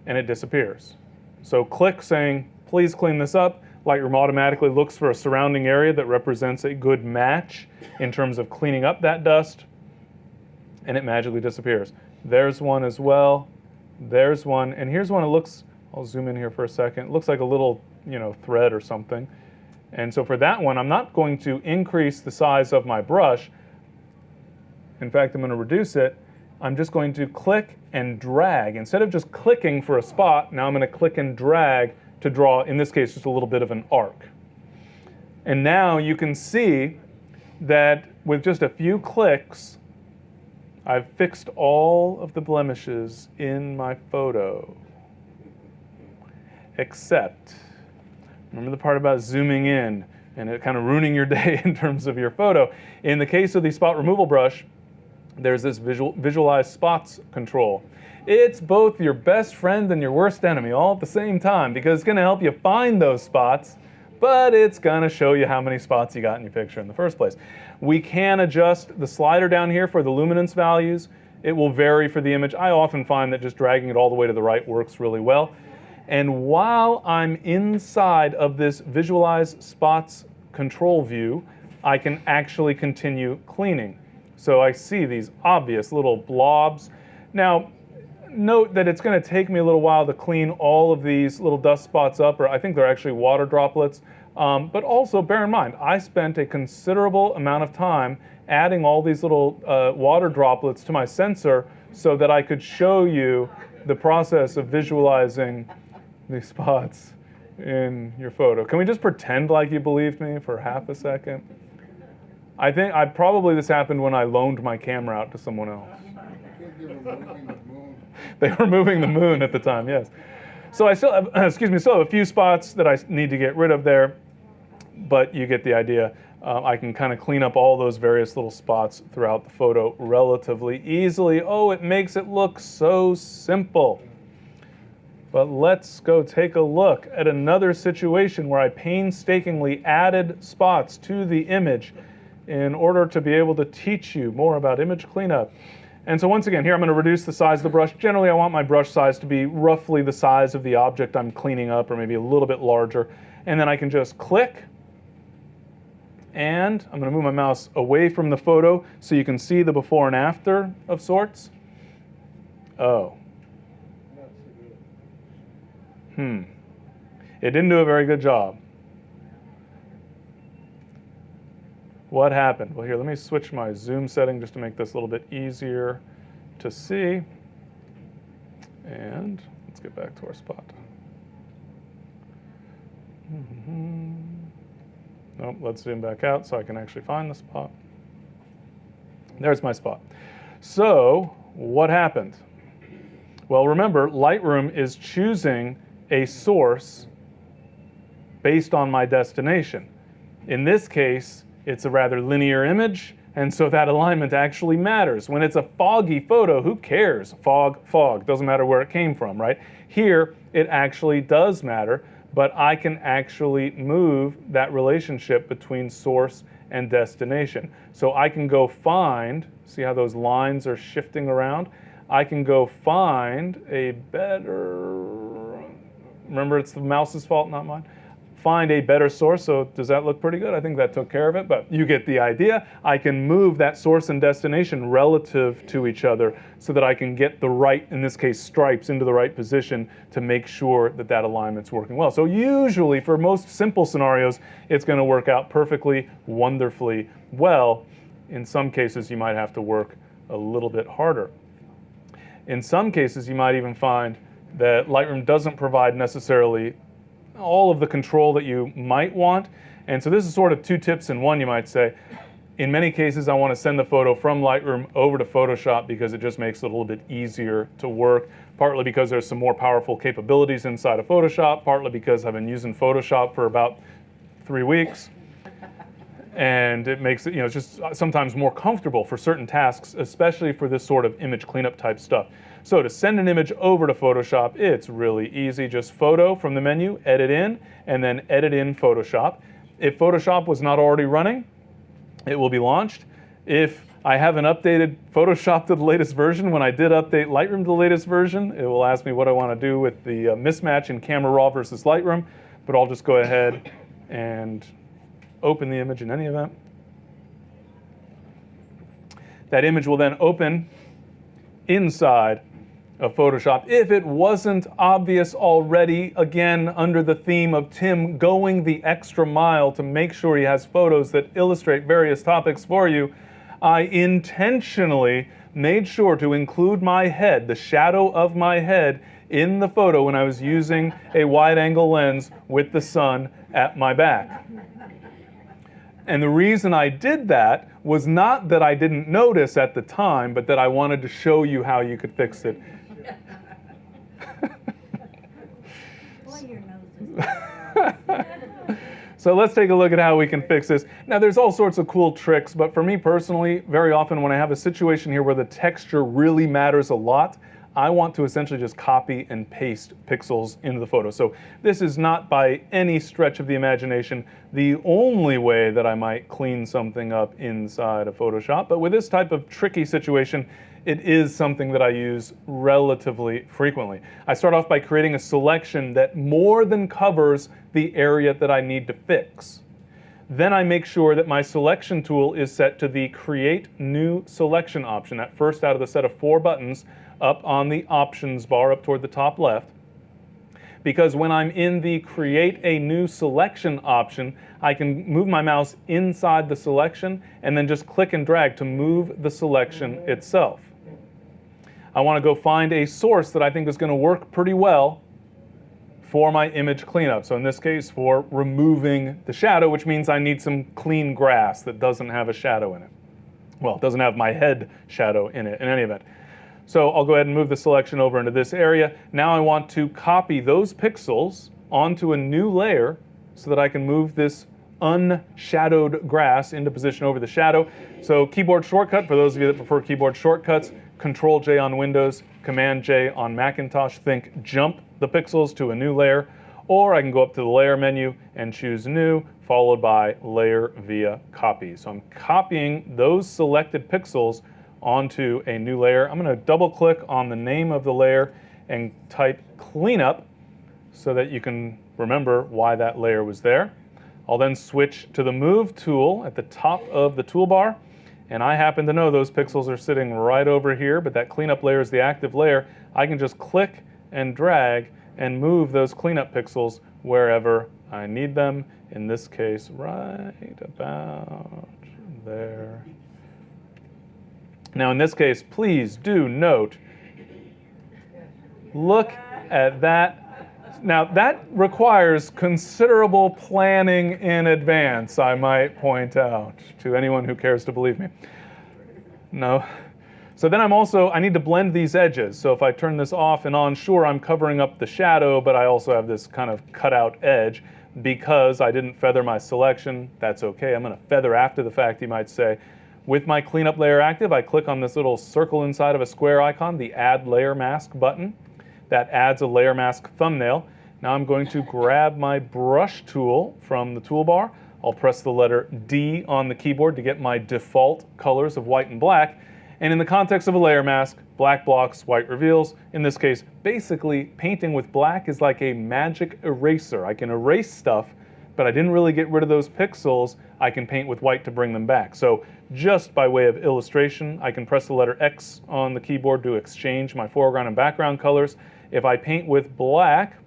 and it disappears. So click saying, please clean this up. Lightroom automatically looks for a surrounding area that represents a good match in terms of cleaning up that dust, and it magically disappears. There's one as well. There's one, and here's one. It looks, I'll zoom in here for a second. It looks like a little, thread or something. And so for that one, I'm not going to increase the size of my brush. In fact, I'm going to reduce it. I'm just going to click and drag. Instead of just clicking for a spot, now I'm going to click and drag to draw, in this case, just a little bit of an arc. And now you can see that with just a few clicks, I've fixed all of the blemishes in my photo. Except, remember the part about zooming in and it kind of ruining your day in terms of your photo. In the case of the spot removal brush, there's this visualize spots control. It's both your best friend and your worst enemy all at the same time because it's going to help you find those spots, but it's going to show you how many spots you got in your picture in the first place. We can adjust the slider down here for the luminance values. It will vary for the image. I often find that just dragging it all the way to the right works really well. And while I'm inside of this visualize spots control view, I can actually continue cleaning. So I see these obvious little blobs. Now, note that it's going to take me a little while to clean all of these little dust spots up, or I think they're actually water droplets. But also bear in mind, I spent a considerable amount of time adding all these little water droplets to my sensor so that I could show you the process of visualizing these spots in your photo. Can we just pretend like you believed me for half a second? I think probably this happened when I loaned my camera out to someone else. They were moving the moon at the time, yes. So I still have, still have a few spots that I need to get rid of there, but you get the idea. I can kind of clean up all those various little spots throughout the photo relatively easily. Oh, it makes it look so simple. But let's go take a look at another situation where I painstakingly added spots to the image in order to be able to teach you more about image cleanup. And so once again, here I'm going to reduce the size of the brush. Generally, I want my brush size to be roughly the size of the object I'm cleaning up, or maybe a little bit larger. And then I can just click, and I'm going to move my mouse away from the photo so you can see the before and after of sorts. Oh. It didn't do a very good job. what happened? Well, here, let me switch my zoom setting just to make this a little bit easier to see. And let's get back to our spot. Nope, let's zoom back out so I can actually find the spot. There's my spot. So what happened? Well, remember, Lightroom is choosing a source based on my destination. In this case, it's a rather linear image, and so that alignment actually matters. When it's a foggy photo, who cares? Fog, doesn't matter where it came from, right? Here, it actually does matter, but I can actually move that relationship between source and destination. So I can go find, see how those lines are shifting around? I can go find a better, remember it's the mouse's fault, not mine. Find a better source. So does that look pretty good? I think that took care of it, but you get the idea. I can move that source and destination relative to each other so that I can get the right, in this case, stripes into the right position to make sure that that alignment's working well. So usually for most simple scenarios, it's going to work out perfectly, wonderfully well. In some cases, you might have to work a little bit harder. In some cases, you might even find that Lightroom doesn't provide necessarily all of the control that you might want. And so this is sort of two tips in one, you might say. In many cases, I want to send the photo from Lightroom over to Photoshop because it just makes it a little bit easier to work, partly because there's some more powerful capabilities inside of Photoshop, partly because I've been using Photoshop for about 3 weeks. And it makes it, it's just sometimes more comfortable for certain tasks, especially for this sort of image cleanup type stuff. So to send an image over to Photoshop, it's really easy. Just photo from the menu, edit in, and then edit in Photoshop. If Photoshop was not already running, it will be launched. If I haven't updated Photoshop to the latest version, when I did update Lightroom to the latest version, it will ask me what I want to do with the mismatch in Camera Raw versus Lightroom, but I'll just go ahead and open the image in any event. That image will then open inside of Photoshop. If it wasn't obvious already, again, under the theme of Tim going the extra mile to make sure he has photos that illustrate various topics for you, I intentionally made sure to include my head, the shadow of my head, in the photo when I was using a wide-angle lens with the sun at my back. And the reason I did that was not that I didn't notice at the time, but that I wanted to show you how you could fix it. So let's take a look at how we can fix this. Now there's all sorts of cool tricks, but for me personally, very often when I have a situation here where the texture really matters a lot, I want to essentially just copy and paste pixels into the photo. So this is not by any stretch of the imagination the only way that I might clean something up inside of Photoshop, but with this type of tricky situation, it is something that I use relatively frequently. I start off by creating a selection that more than covers the area that I need to fix. Then I make sure that my selection tool is set to the Create New Selection option, that first out of the set of 4 buttons up on the options bar up toward the top left. Because when I'm in the Create a New Selection option, I can move my mouse inside the selection and then just click and drag to move the selection itself. I want to go find a source that I think is going to work pretty well for my image cleanup. So in this case, for removing the shadow, which means I need some clean grass that doesn't have a shadow in it. Well, it doesn't have my head shadow in it in any event. So I'll go ahead and move the selection over into this area. Now I want to copy those pixels onto a new layer so that I can move this unshadowed grass into position over the shadow. So keyboard shortcut, for those of you that prefer keyboard shortcuts, Control J on Windows, Command J on Macintosh. Think jump the pixels to a new layer. Or I can go up to the layer menu and choose new, followed by layer via copy. So I'm copying those selected pixels onto a new layer. I'm going to double click on the name of the layer and type cleanup so that you can remember why that layer was there. I'll then switch to the move tool at the top of the toolbar, and I happen to know those pixels are sitting right over here, but that cleanup layer is the active layer. I can just click and drag and move those cleanup pixels wherever I need them. In this case, right about there. Now in this case, please do note, look at that. Now that requires considerable planning in advance, I might point out, to anyone who cares to believe me. No. So then I need to blend these edges. So if I turn this off and on, sure, I'm covering up the shadow, but I also have this kind of cutout edge because I didn't feather my selection. That's okay. I'm going to feather after the fact, you might say. With my cleanup layer active, I click on this little circle inside of a square icon, the Add Layer Mask button. That adds a layer mask thumbnail. Now I'm going to grab my brush tool from the toolbar. I'll press the letter D on the keyboard to get my default colors of white and black. And in the context of a layer mask, black blocks, white reveals. In this case, basically, painting with black is like a magic eraser. I can erase stuff, but I didn't really get rid of those pixels. I can paint with white to bring them back. So just by way of illustration, I can press the letter X on the keyboard to exchange my foreground and background colors. If I paint with black,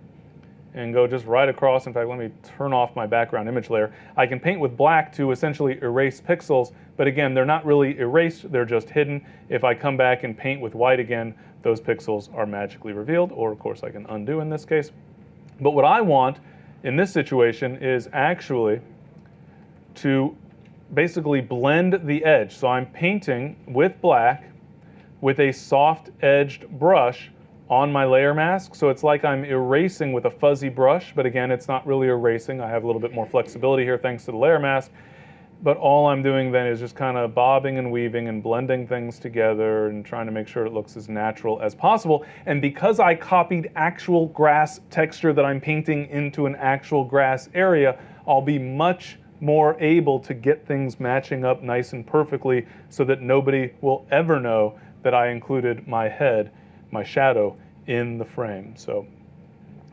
and go just right across. In fact, let me turn off my background image layer. I can paint with black to essentially erase pixels, but again, they're not really erased, they're just hidden. If I come back and paint with white again, those pixels are magically revealed, or of course I can undo in this case. But what I want in this situation is actually to basically blend the edge. So I'm painting with black with a soft-edged brush on my layer mask, so it's like I'm erasing with a fuzzy brush, but again, it's not really erasing. I have a little bit more flexibility here thanks to the layer mask, but all I'm doing then is just kind of bobbing and weaving and blending things together and trying to make sure it looks as natural as possible. And because I copied actual grass texture that I'm painting into an actual grass area, I'll be much more able to get things matching up nice and perfectly so that nobody will ever know that I included my head, my shadow, in the frame. So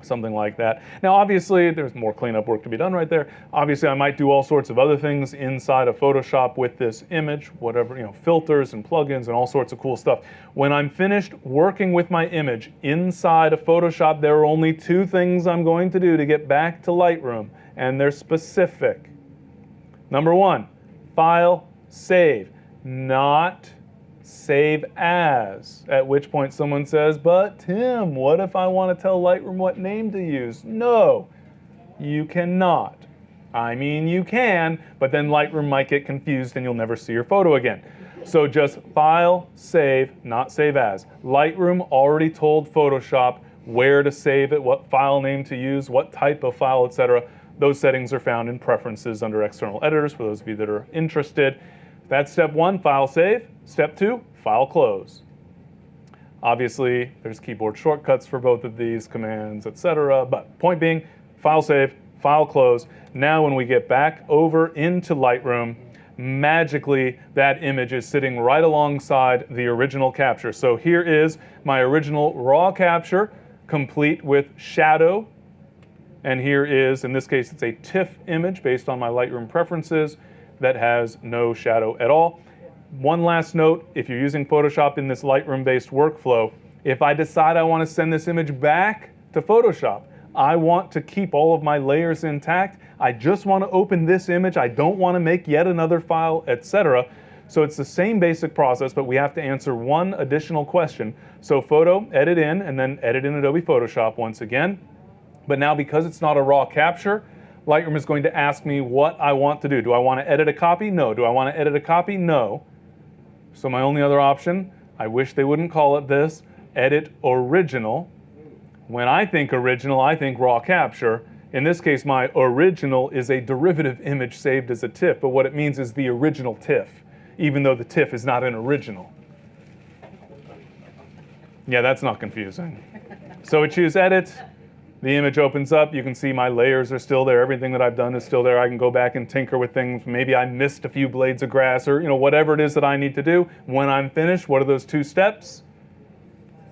something like that. Now obviously there's more cleanup work to be done right there. Obviously I might do all sorts of other things inside of Photoshop with this image, whatever, filters and plugins and all sorts of cool stuff. When I'm finished working with my image inside of Photoshop, there are only two things I'm going to do to get back to Lightroom, and they're specific. Number one, File, Save, not Save As, at which point someone says, but Tim, what if I want to tell Lightroom what name to use? No, you cannot. I mean, you can, but then Lightroom might get confused and you'll never see your photo again. So just File, Save, not Save As. Lightroom already told Photoshop where to save it, what file name to use, what type of file, etc. Those settings are found in Preferences under External Editors for those of you that are interested. That's step one, File Save. Step two, File Close. Obviously, there's keyboard shortcuts for both of these commands, etc. But point being, File Save, File Close. Now when we get back over into Lightroom, magically that image is sitting right alongside the original capture. So here is my original raw capture, complete with shadow. And here is, in this case, it's a TIFF image based on my Lightroom preferences that has no shadow at all. One last note, if you're using Photoshop in this Lightroom-based workflow, if I decide I want to send this image back to Photoshop, I want to keep all of my layers intact. I just want to open this image. I don't want to make yet another file, etc. So it's the same basic process, but we have to answer one additional question. So Photo, edit in, and then edit in Adobe Photoshop once again. But now because it's not a raw capture, Lightroom is going to ask me what I want to do. Do I want to edit a copy? No. Do I want to edit a copy? No. So my only other option, I wish they wouldn't call it this, edit original. When I think original, I think raw capture. In this case, my original is a derivative image saved as a TIFF, but what it means is the original TIFF, even though the TIFF is not an original. Yeah, that's not confusing. So we choose edit. The image opens up, you can see my layers are still there, everything that I've done is still there. I can go back and tinker with things. Maybe I missed a few blades of grass or whatever it is that I need to do. When I'm finished, what are those two steps?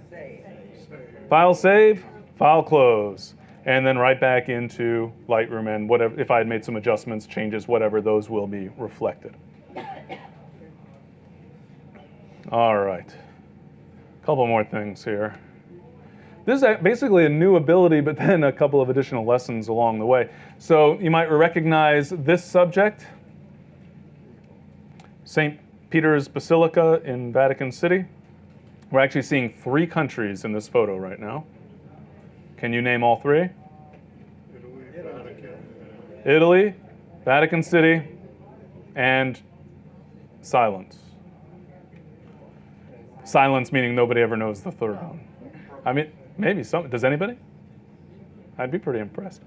Save. File Save, File Close. And then right back into Lightroom, and whatever, if I had made some adjustments, changes, whatever, those will be reflected. All right, a couple more things here. This is basically a new ability, but then a couple of additional lessons along the way. So you might recognize this subject. St. Peter's Basilica in Vatican City. We're actually seeing 3 countries in this photo right now. Can you name all 3? Italy, Vatican City, and silence. Silence meaning nobody ever knows the third one. I mean, maybe some. Does anybody? I'd be pretty impressed.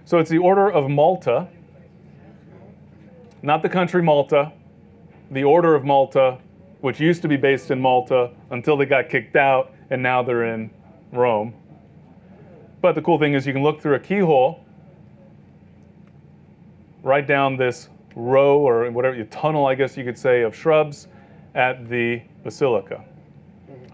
So it's the Order of Malta, not the country Malta, the Order of Malta, which used to be based in Malta until they got kicked out, and now they're in Rome. But the cool thing is you can look through a keyhole right down this row, or whatever, tunnel, I guess you could say, of shrubs at the basilica.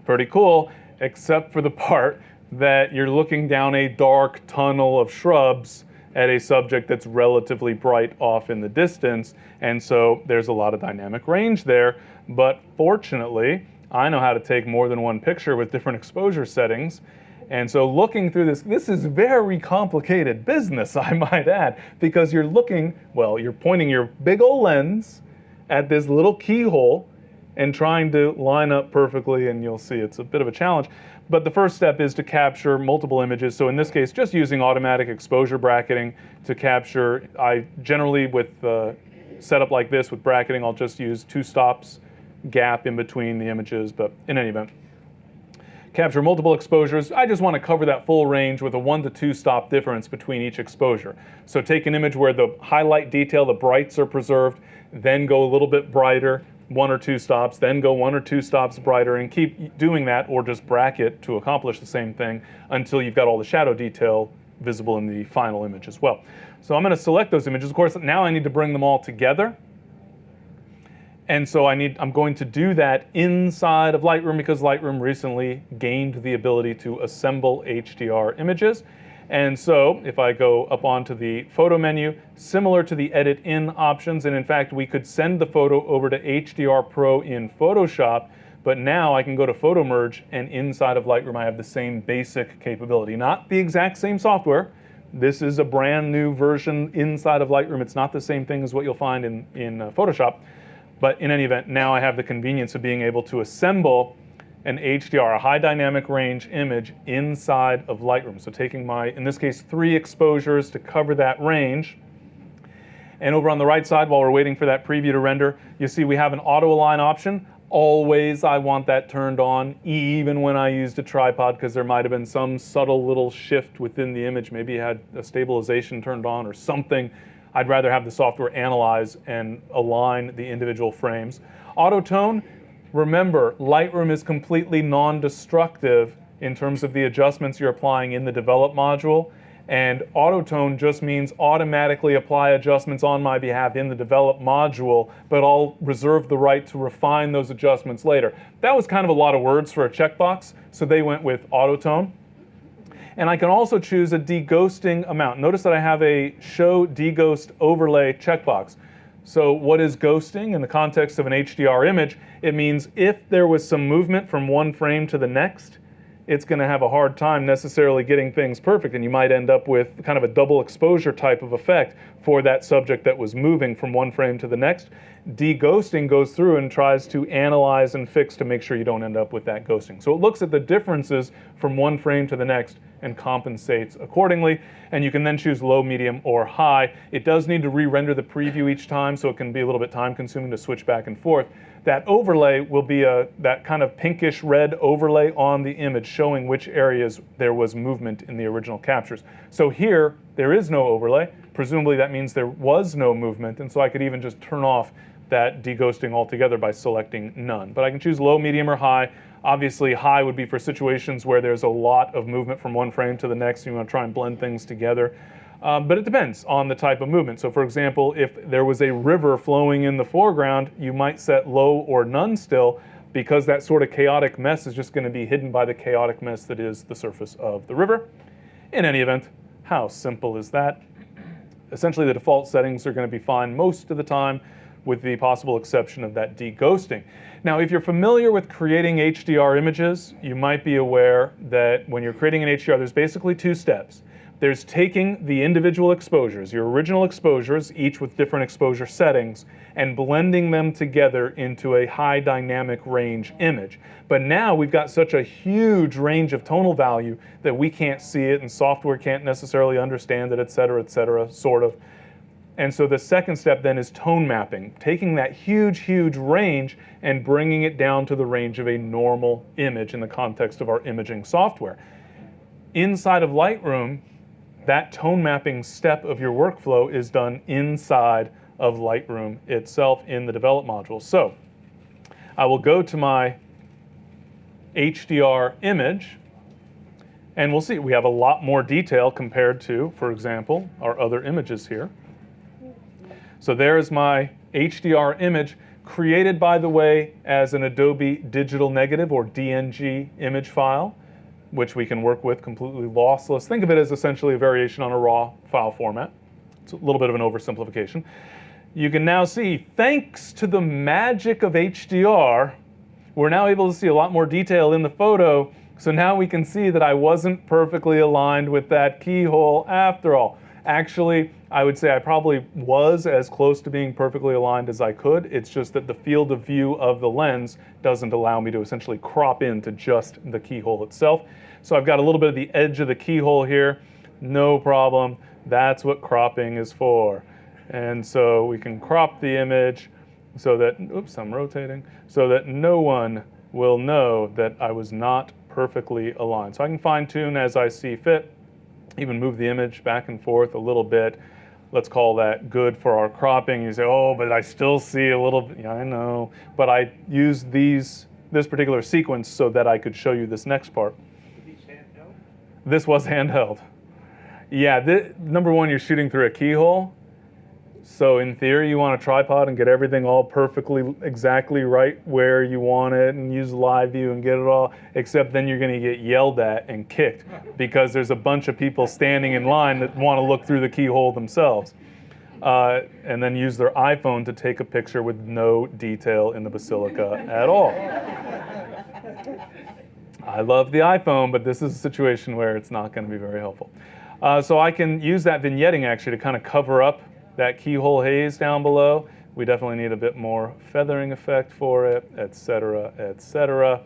Pretty cool, except for the part that you're looking down a dark tunnel of shrubs at a subject that's relatively bright off in the distance, and so there's a lot of dynamic range there. But fortunately, I know how to take more than one picture with different exposure settings, and so looking through this is very complicated business, I might add, because you're looking, well, you're pointing your big old lens at this little keyhole and trying to line up perfectly, and you'll see it's a bit of a challenge. But the first step is to capture multiple images. So in this case, just using automatic exposure bracketing to capture. I generally, with setup like this with bracketing, I'll just use 2 stops gap in between the images, but in any event, capture multiple exposures. I just want to cover that full range with a 1 to 2 stop difference between each exposure. So take an image where the highlight detail, the brights are preserved, then go a little bit brighter, 1 or 2 stops, then go 1 or 2 stops brighter, and keep doing that, or just bracket to accomplish the same thing until you've got all the shadow detail visible in the final image as well. So I'm going to select those images. Of course, now I need to bring them all together. And so I'm going to do that inside of Lightroom, because Lightroom recently gained the ability to assemble HDR images. And so if I go up onto the photo menu, similar to the edit in options, and in fact we could send the photo over to HDR Pro in Photoshop, but now I can go to Photo Merge, and inside of Lightroom I have the same basic capability. Not the exact same software. This is a brand new version inside of Lightroom. It's not the same thing as what you'll find in Photoshop. But in any event, now I have the convenience of being able to assemble an HDR, a high dynamic range image inside of Lightroom. So taking my, in this case, 3 exposures to cover that range. And over on the right side, while we're waiting for that preview to render, you see we have an auto align option. Always I want that turned on, even when I used a tripod, because there might have been some subtle little shift within the image. Maybe you had a stabilization turned on or something. I'd rather have the software analyze and align the individual frames. Auto tone, remember, Lightroom is completely non-destructive in terms of the adjustments you're applying in the develop module. And auto tone just means automatically apply adjustments on my behalf in the develop module, but I'll reserve the right to refine those adjustments later. That was kind of a lot of words for a checkbox, so they went with auto tone. And I can also choose a deghosting amount. Notice that I have a show deghost overlay checkbox. So what is ghosting in the context of an HDR image? It means if there was some movement from one frame to the next, it's going to have a hard time necessarily getting things perfect, and you might end up with kind of a double exposure type of effect for that subject that was moving from one frame to the next. Deghosting goes through and tries to analyze and fix to make sure you don't end up with that ghosting. So it looks at the differences from one frame to the next and compensates accordingly. And you can then choose low, medium, or high. It does need to re-render the preview each time, so it can be a little bit time consuming to switch back and forth. That overlay will be that kind of pinkish red overlay on the image showing which areas there was movement in the original captures. So here, there is no overlay. Presumably that means there was no movement, and so I could even just turn off that deghosting altogether by selecting none. But I can choose low, medium, or high. Obviously, high would be for situations where there's a lot of movement from one frame to the next. You want to try and blend things together. But it depends on the type of movement. So for example, if there was a river flowing in the foreground, you might set low or none still, because that sort of chaotic mess is just going to be hidden by the chaotic mess that is the surface of the river. In any event, how simple is that? Essentially, the default settings are going to be fine most of the time, with the possible exception of that deghosting. Now, if you're familiar with creating HDR images, you might be aware that when you're creating an HDR, there's basically 2 steps. There's taking the individual exposures, your original exposures, each with different exposure settings, and blending them together into a high dynamic range image. But now we've got such a huge range of tonal value that we can't see it, and software can't necessarily understand it, et cetera, sort of. And so the second step then is tone mapping, taking that huge range and bringing it down to the range of a normal image in the context of our imaging software. Inside of Lightroom, that tone mapping step of your workflow is done inside of Lightroom itself in the develop module. So I will go to my HDR image, and we'll see we have a lot more detail compared to, for example, our other images here. So there is my HDR image, created, by the way, as an Adobe Digital Negative or DNG image file, which we can work with completely lossless. Think of it as essentially a variation on a RAW file format. It's a little bit of an oversimplification. You can now see, thanks to the magic of HDR, we're now able to see a lot more detail in the photo. So now we can see that I wasn't perfectly aligned with that keyhole after all. Actually, I would say I probably was as close to being perfectly aligned as I could. It's just that the field of view of the lens doesn't allow me to essentially crop into just the keyhole itself. So I've got a little bit of the edge of the keyhole here. No problem. That's what cropping is for. And so we can crop the image so that, oops, I'm rotating, so that no one will know that I was not perfectly aligned. So I can fine tune as I see fit, even move the image back and forth a little bit. Let's call that good for our cropping. You say, oh, but I still see a little, yeah, I know. But I used this particular sequence so that I could show you this next part. This was handheld. Yeah, number one, you're shooting through a keyhole. So in theory, you want a tripod and get everything all perfectly, exactly right where you want it, and use live view and get it all, except then you're gonna get yelled at and kicked because there's a bunch of people standing in line that wanna look through the keyhole themselves. And then use their iPhone to take a picture with no detail in the basilica at all. I love the iPhone, but this is a situation where it's not gonna be very helpful. So I can use that vignetting actually to kind of cover up that keyhole haze down below. We definitely need a bit more feathering effect for it, et cetera,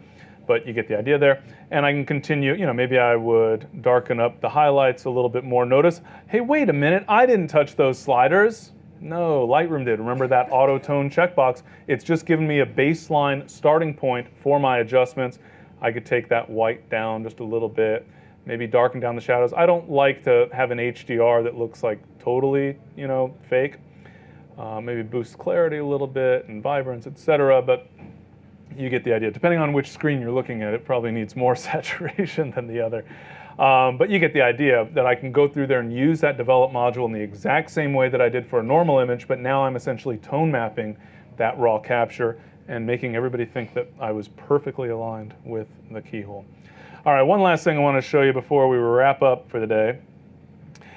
but you get the idea there. And I can continue, maybe I would darken up the highlights a little bit more. Notice, hey, wait a minute, I didn't touch those sliders. No, Lightroom did. Remember that auto tone checkbox? It's just giving me a baseline starting point for my adjustments. I could take that white down just a little bit, maybe darken down the shadows. I don't like to have an HDR that looks like totally, fake. Maybe boost clarity a little bit and vibrance, etc. But you get the idea. Depending on which screen you're looking at, it probably needs more saturation than the other. But you get the idea that I can go through there and use that develop module in the exact same way that I did for a normal image, but now I'm essentially tone mapping that raw capture and making everybody think that I was perfectly aligned with the keyhole. All right, one last thing I want to show you before we wrap up for the day,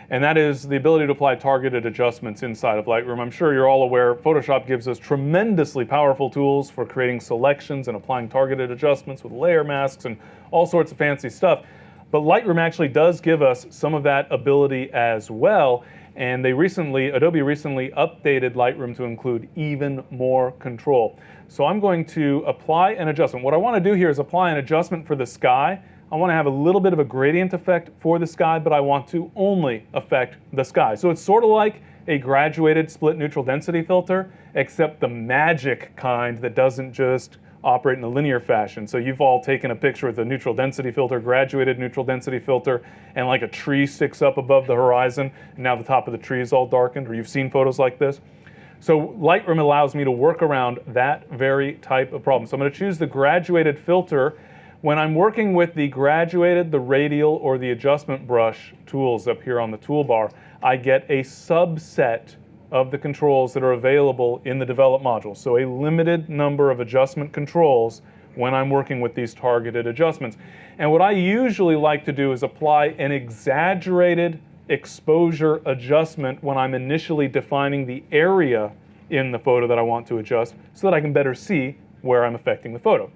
and that is the ability to apply targeted adjustments inside of Lightroom. I'm sure you're all aware Photoshop gives us tremendously powerful tools for creating selections and applying targeted adjustments with layer masks and all sorts of fancy stuff. But Lightroom actually does give us some of that ability as well. And Adobe recently updated Lightroom to include even more control. So I'm going to apply an adjustment. What I want to do here is apply an adjustment for the sky. I want to have a little bit of a gradient effect for the sky, but I want to only affect the sky. So it's sort of like a graduated split neutral density filter, except the magic kind that doesn't just operate in a linear fashion. So you've all taken a picture with a neutral density filter, graduated neutral density filter, and like a tree sticks up above the horizon, and now the top of the tree is all darkened, or you've seen photos like this. So Lightroom allows me to work around that very type of problem. So I'm going to choose the graduated filter. When I'm working with the graduated, the radial, or the adjustment brush tools up here on the toolbar, I get a subset of the controls that are available in the develop module. So a limited number of adjustment controls when I'm working with these targeted adjustments. And what I usually like to do is apply an exaggerated exposure adjustment when I'm initially defining the area in the photo that I want to adjust so that I can better see where I'm affecting the photo.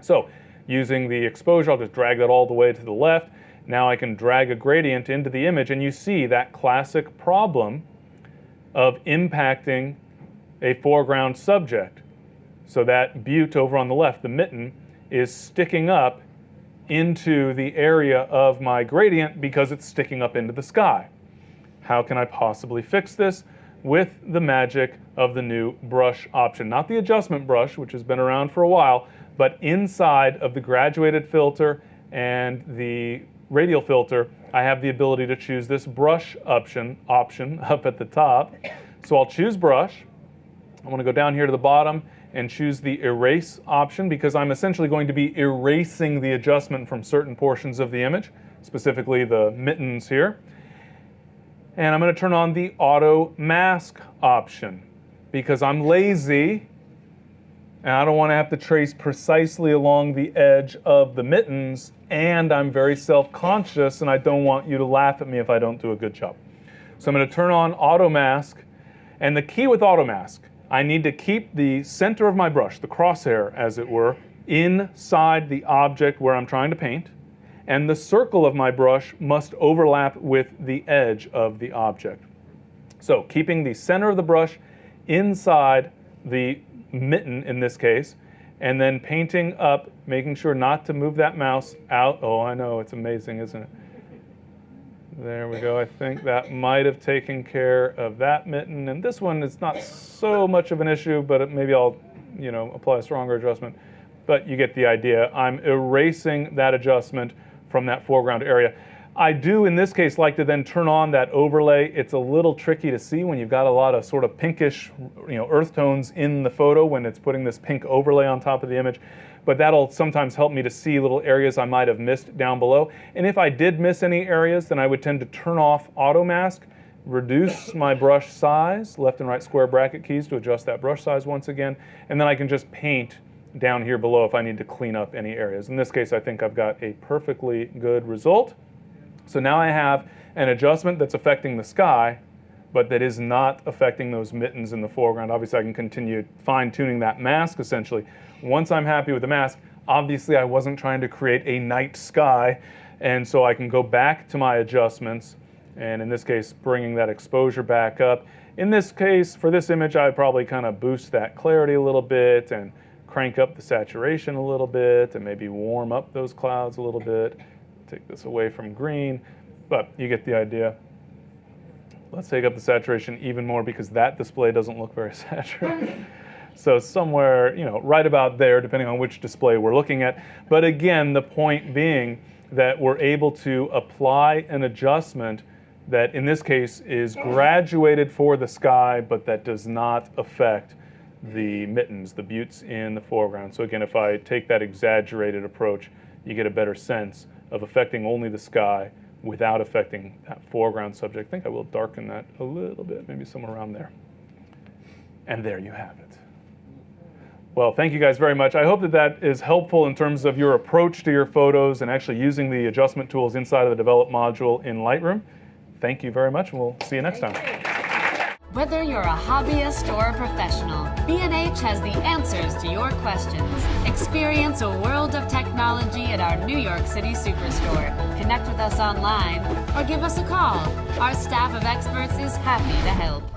So using the exposure, I'll just drag that all the way to the left, Now I can drag a gradient into the image, and you see that classic problem of impacting a foreground subject. So that butte over on the left, the mitten, is sticking up into the area of my gradient because it's sticking up into the sky. How can I possibly fix this? With the magic of the new brush option. Not the adjustment brush, which has been around for a while, but inside of the graduated filter and the radial filter, I have the ability to choose this brush option up at the top. So I'll choose brush. I want to go down here to the bottom and choose the erase option because I'm essentially going to be erasing the adjustment from certain portions of the image, specifically the mittens here. And I'm going to turn on the auto mask option because I'm lazy and I don't want to have to trace precisely along the edge of the mittens, and I'm very self-conscious and I don't want you to laugh at me if I don't do a good job. So I'm going to turn on auto mask, and the key with auto mask, I need to keep the center of my brush, the crosshair as it were, inside the object where I'm trying to paint, and the circle of my brush must overlap with the edge of the object. So keeping the center of the brush inside the mitten in this case, and then painting up, making sure not to move that mouse out. Oh, I know, it's amazing, isn't it? There we go. I think that might have taken care of that mitten. And this one is not so much of an issue, but maybe I'll, apply a stronger adjustment. But you get the idea. I'm erasing that adjustment from that foreground area. I do, in this case, like to then turn on that overlay. It's a little tricky to see when you've got a lot of sort of pinkish, earth tones in the photo when it's putting this pink overlay on top of the image. But that'll sometimes help me to see little areas I might have missed down below. And if I did miss any areas, then I would tend to turn off auto mask, reduce my brush size, left and right square bracket keys to adjust that brush size once again, and then I can just paint down here below if I need to clean up any areas. In this case, I think I've got a perfectly good result. So now I have an adjustment that's affecting the sky, but that is not affecting those mittens in the foreground. Obviously, I can continue fine-tuning that mask, essentially. Once I'm happy with the mask, obviously I wasn't trying to create a night sky, and so I can go back to my adjustments, and in this case, bringing that exposure back up. In this case, for this image, I would probably kind of boost that clarity a little bit and crank up the saturation a little bit and maybe warm up those clouds a little bit. Take this away from green, but you get the idea. Let's take up the saturation even more because that display doesn't look very saturated. So somewhere, right about there, depending on which display we're looking at. But again, the point being that we're able to apply an adjustment that in this case is graduated for the sky, but that does not affect the mittens, the buttes in the foreground. So again, if I take that exaggerated approach, you get a better sense of affecting only the sky without affecting that foreground subject. I think I will darken that a little bit, maybe somewhere around there. And there you have it. Well, thank you guys very much. I hope that is helpful in terms of your approach to your photos and actually using the adjustment tools inside of the Develop module in Lightroom. Thank you very much, and we'll see you next time. Whether you're a hobbyist or a professional, B&H has the answers to your questions. Experience a world of technology at our New York City Superstore. Connect with us online or give us a call. Our staff of experts is happy to help.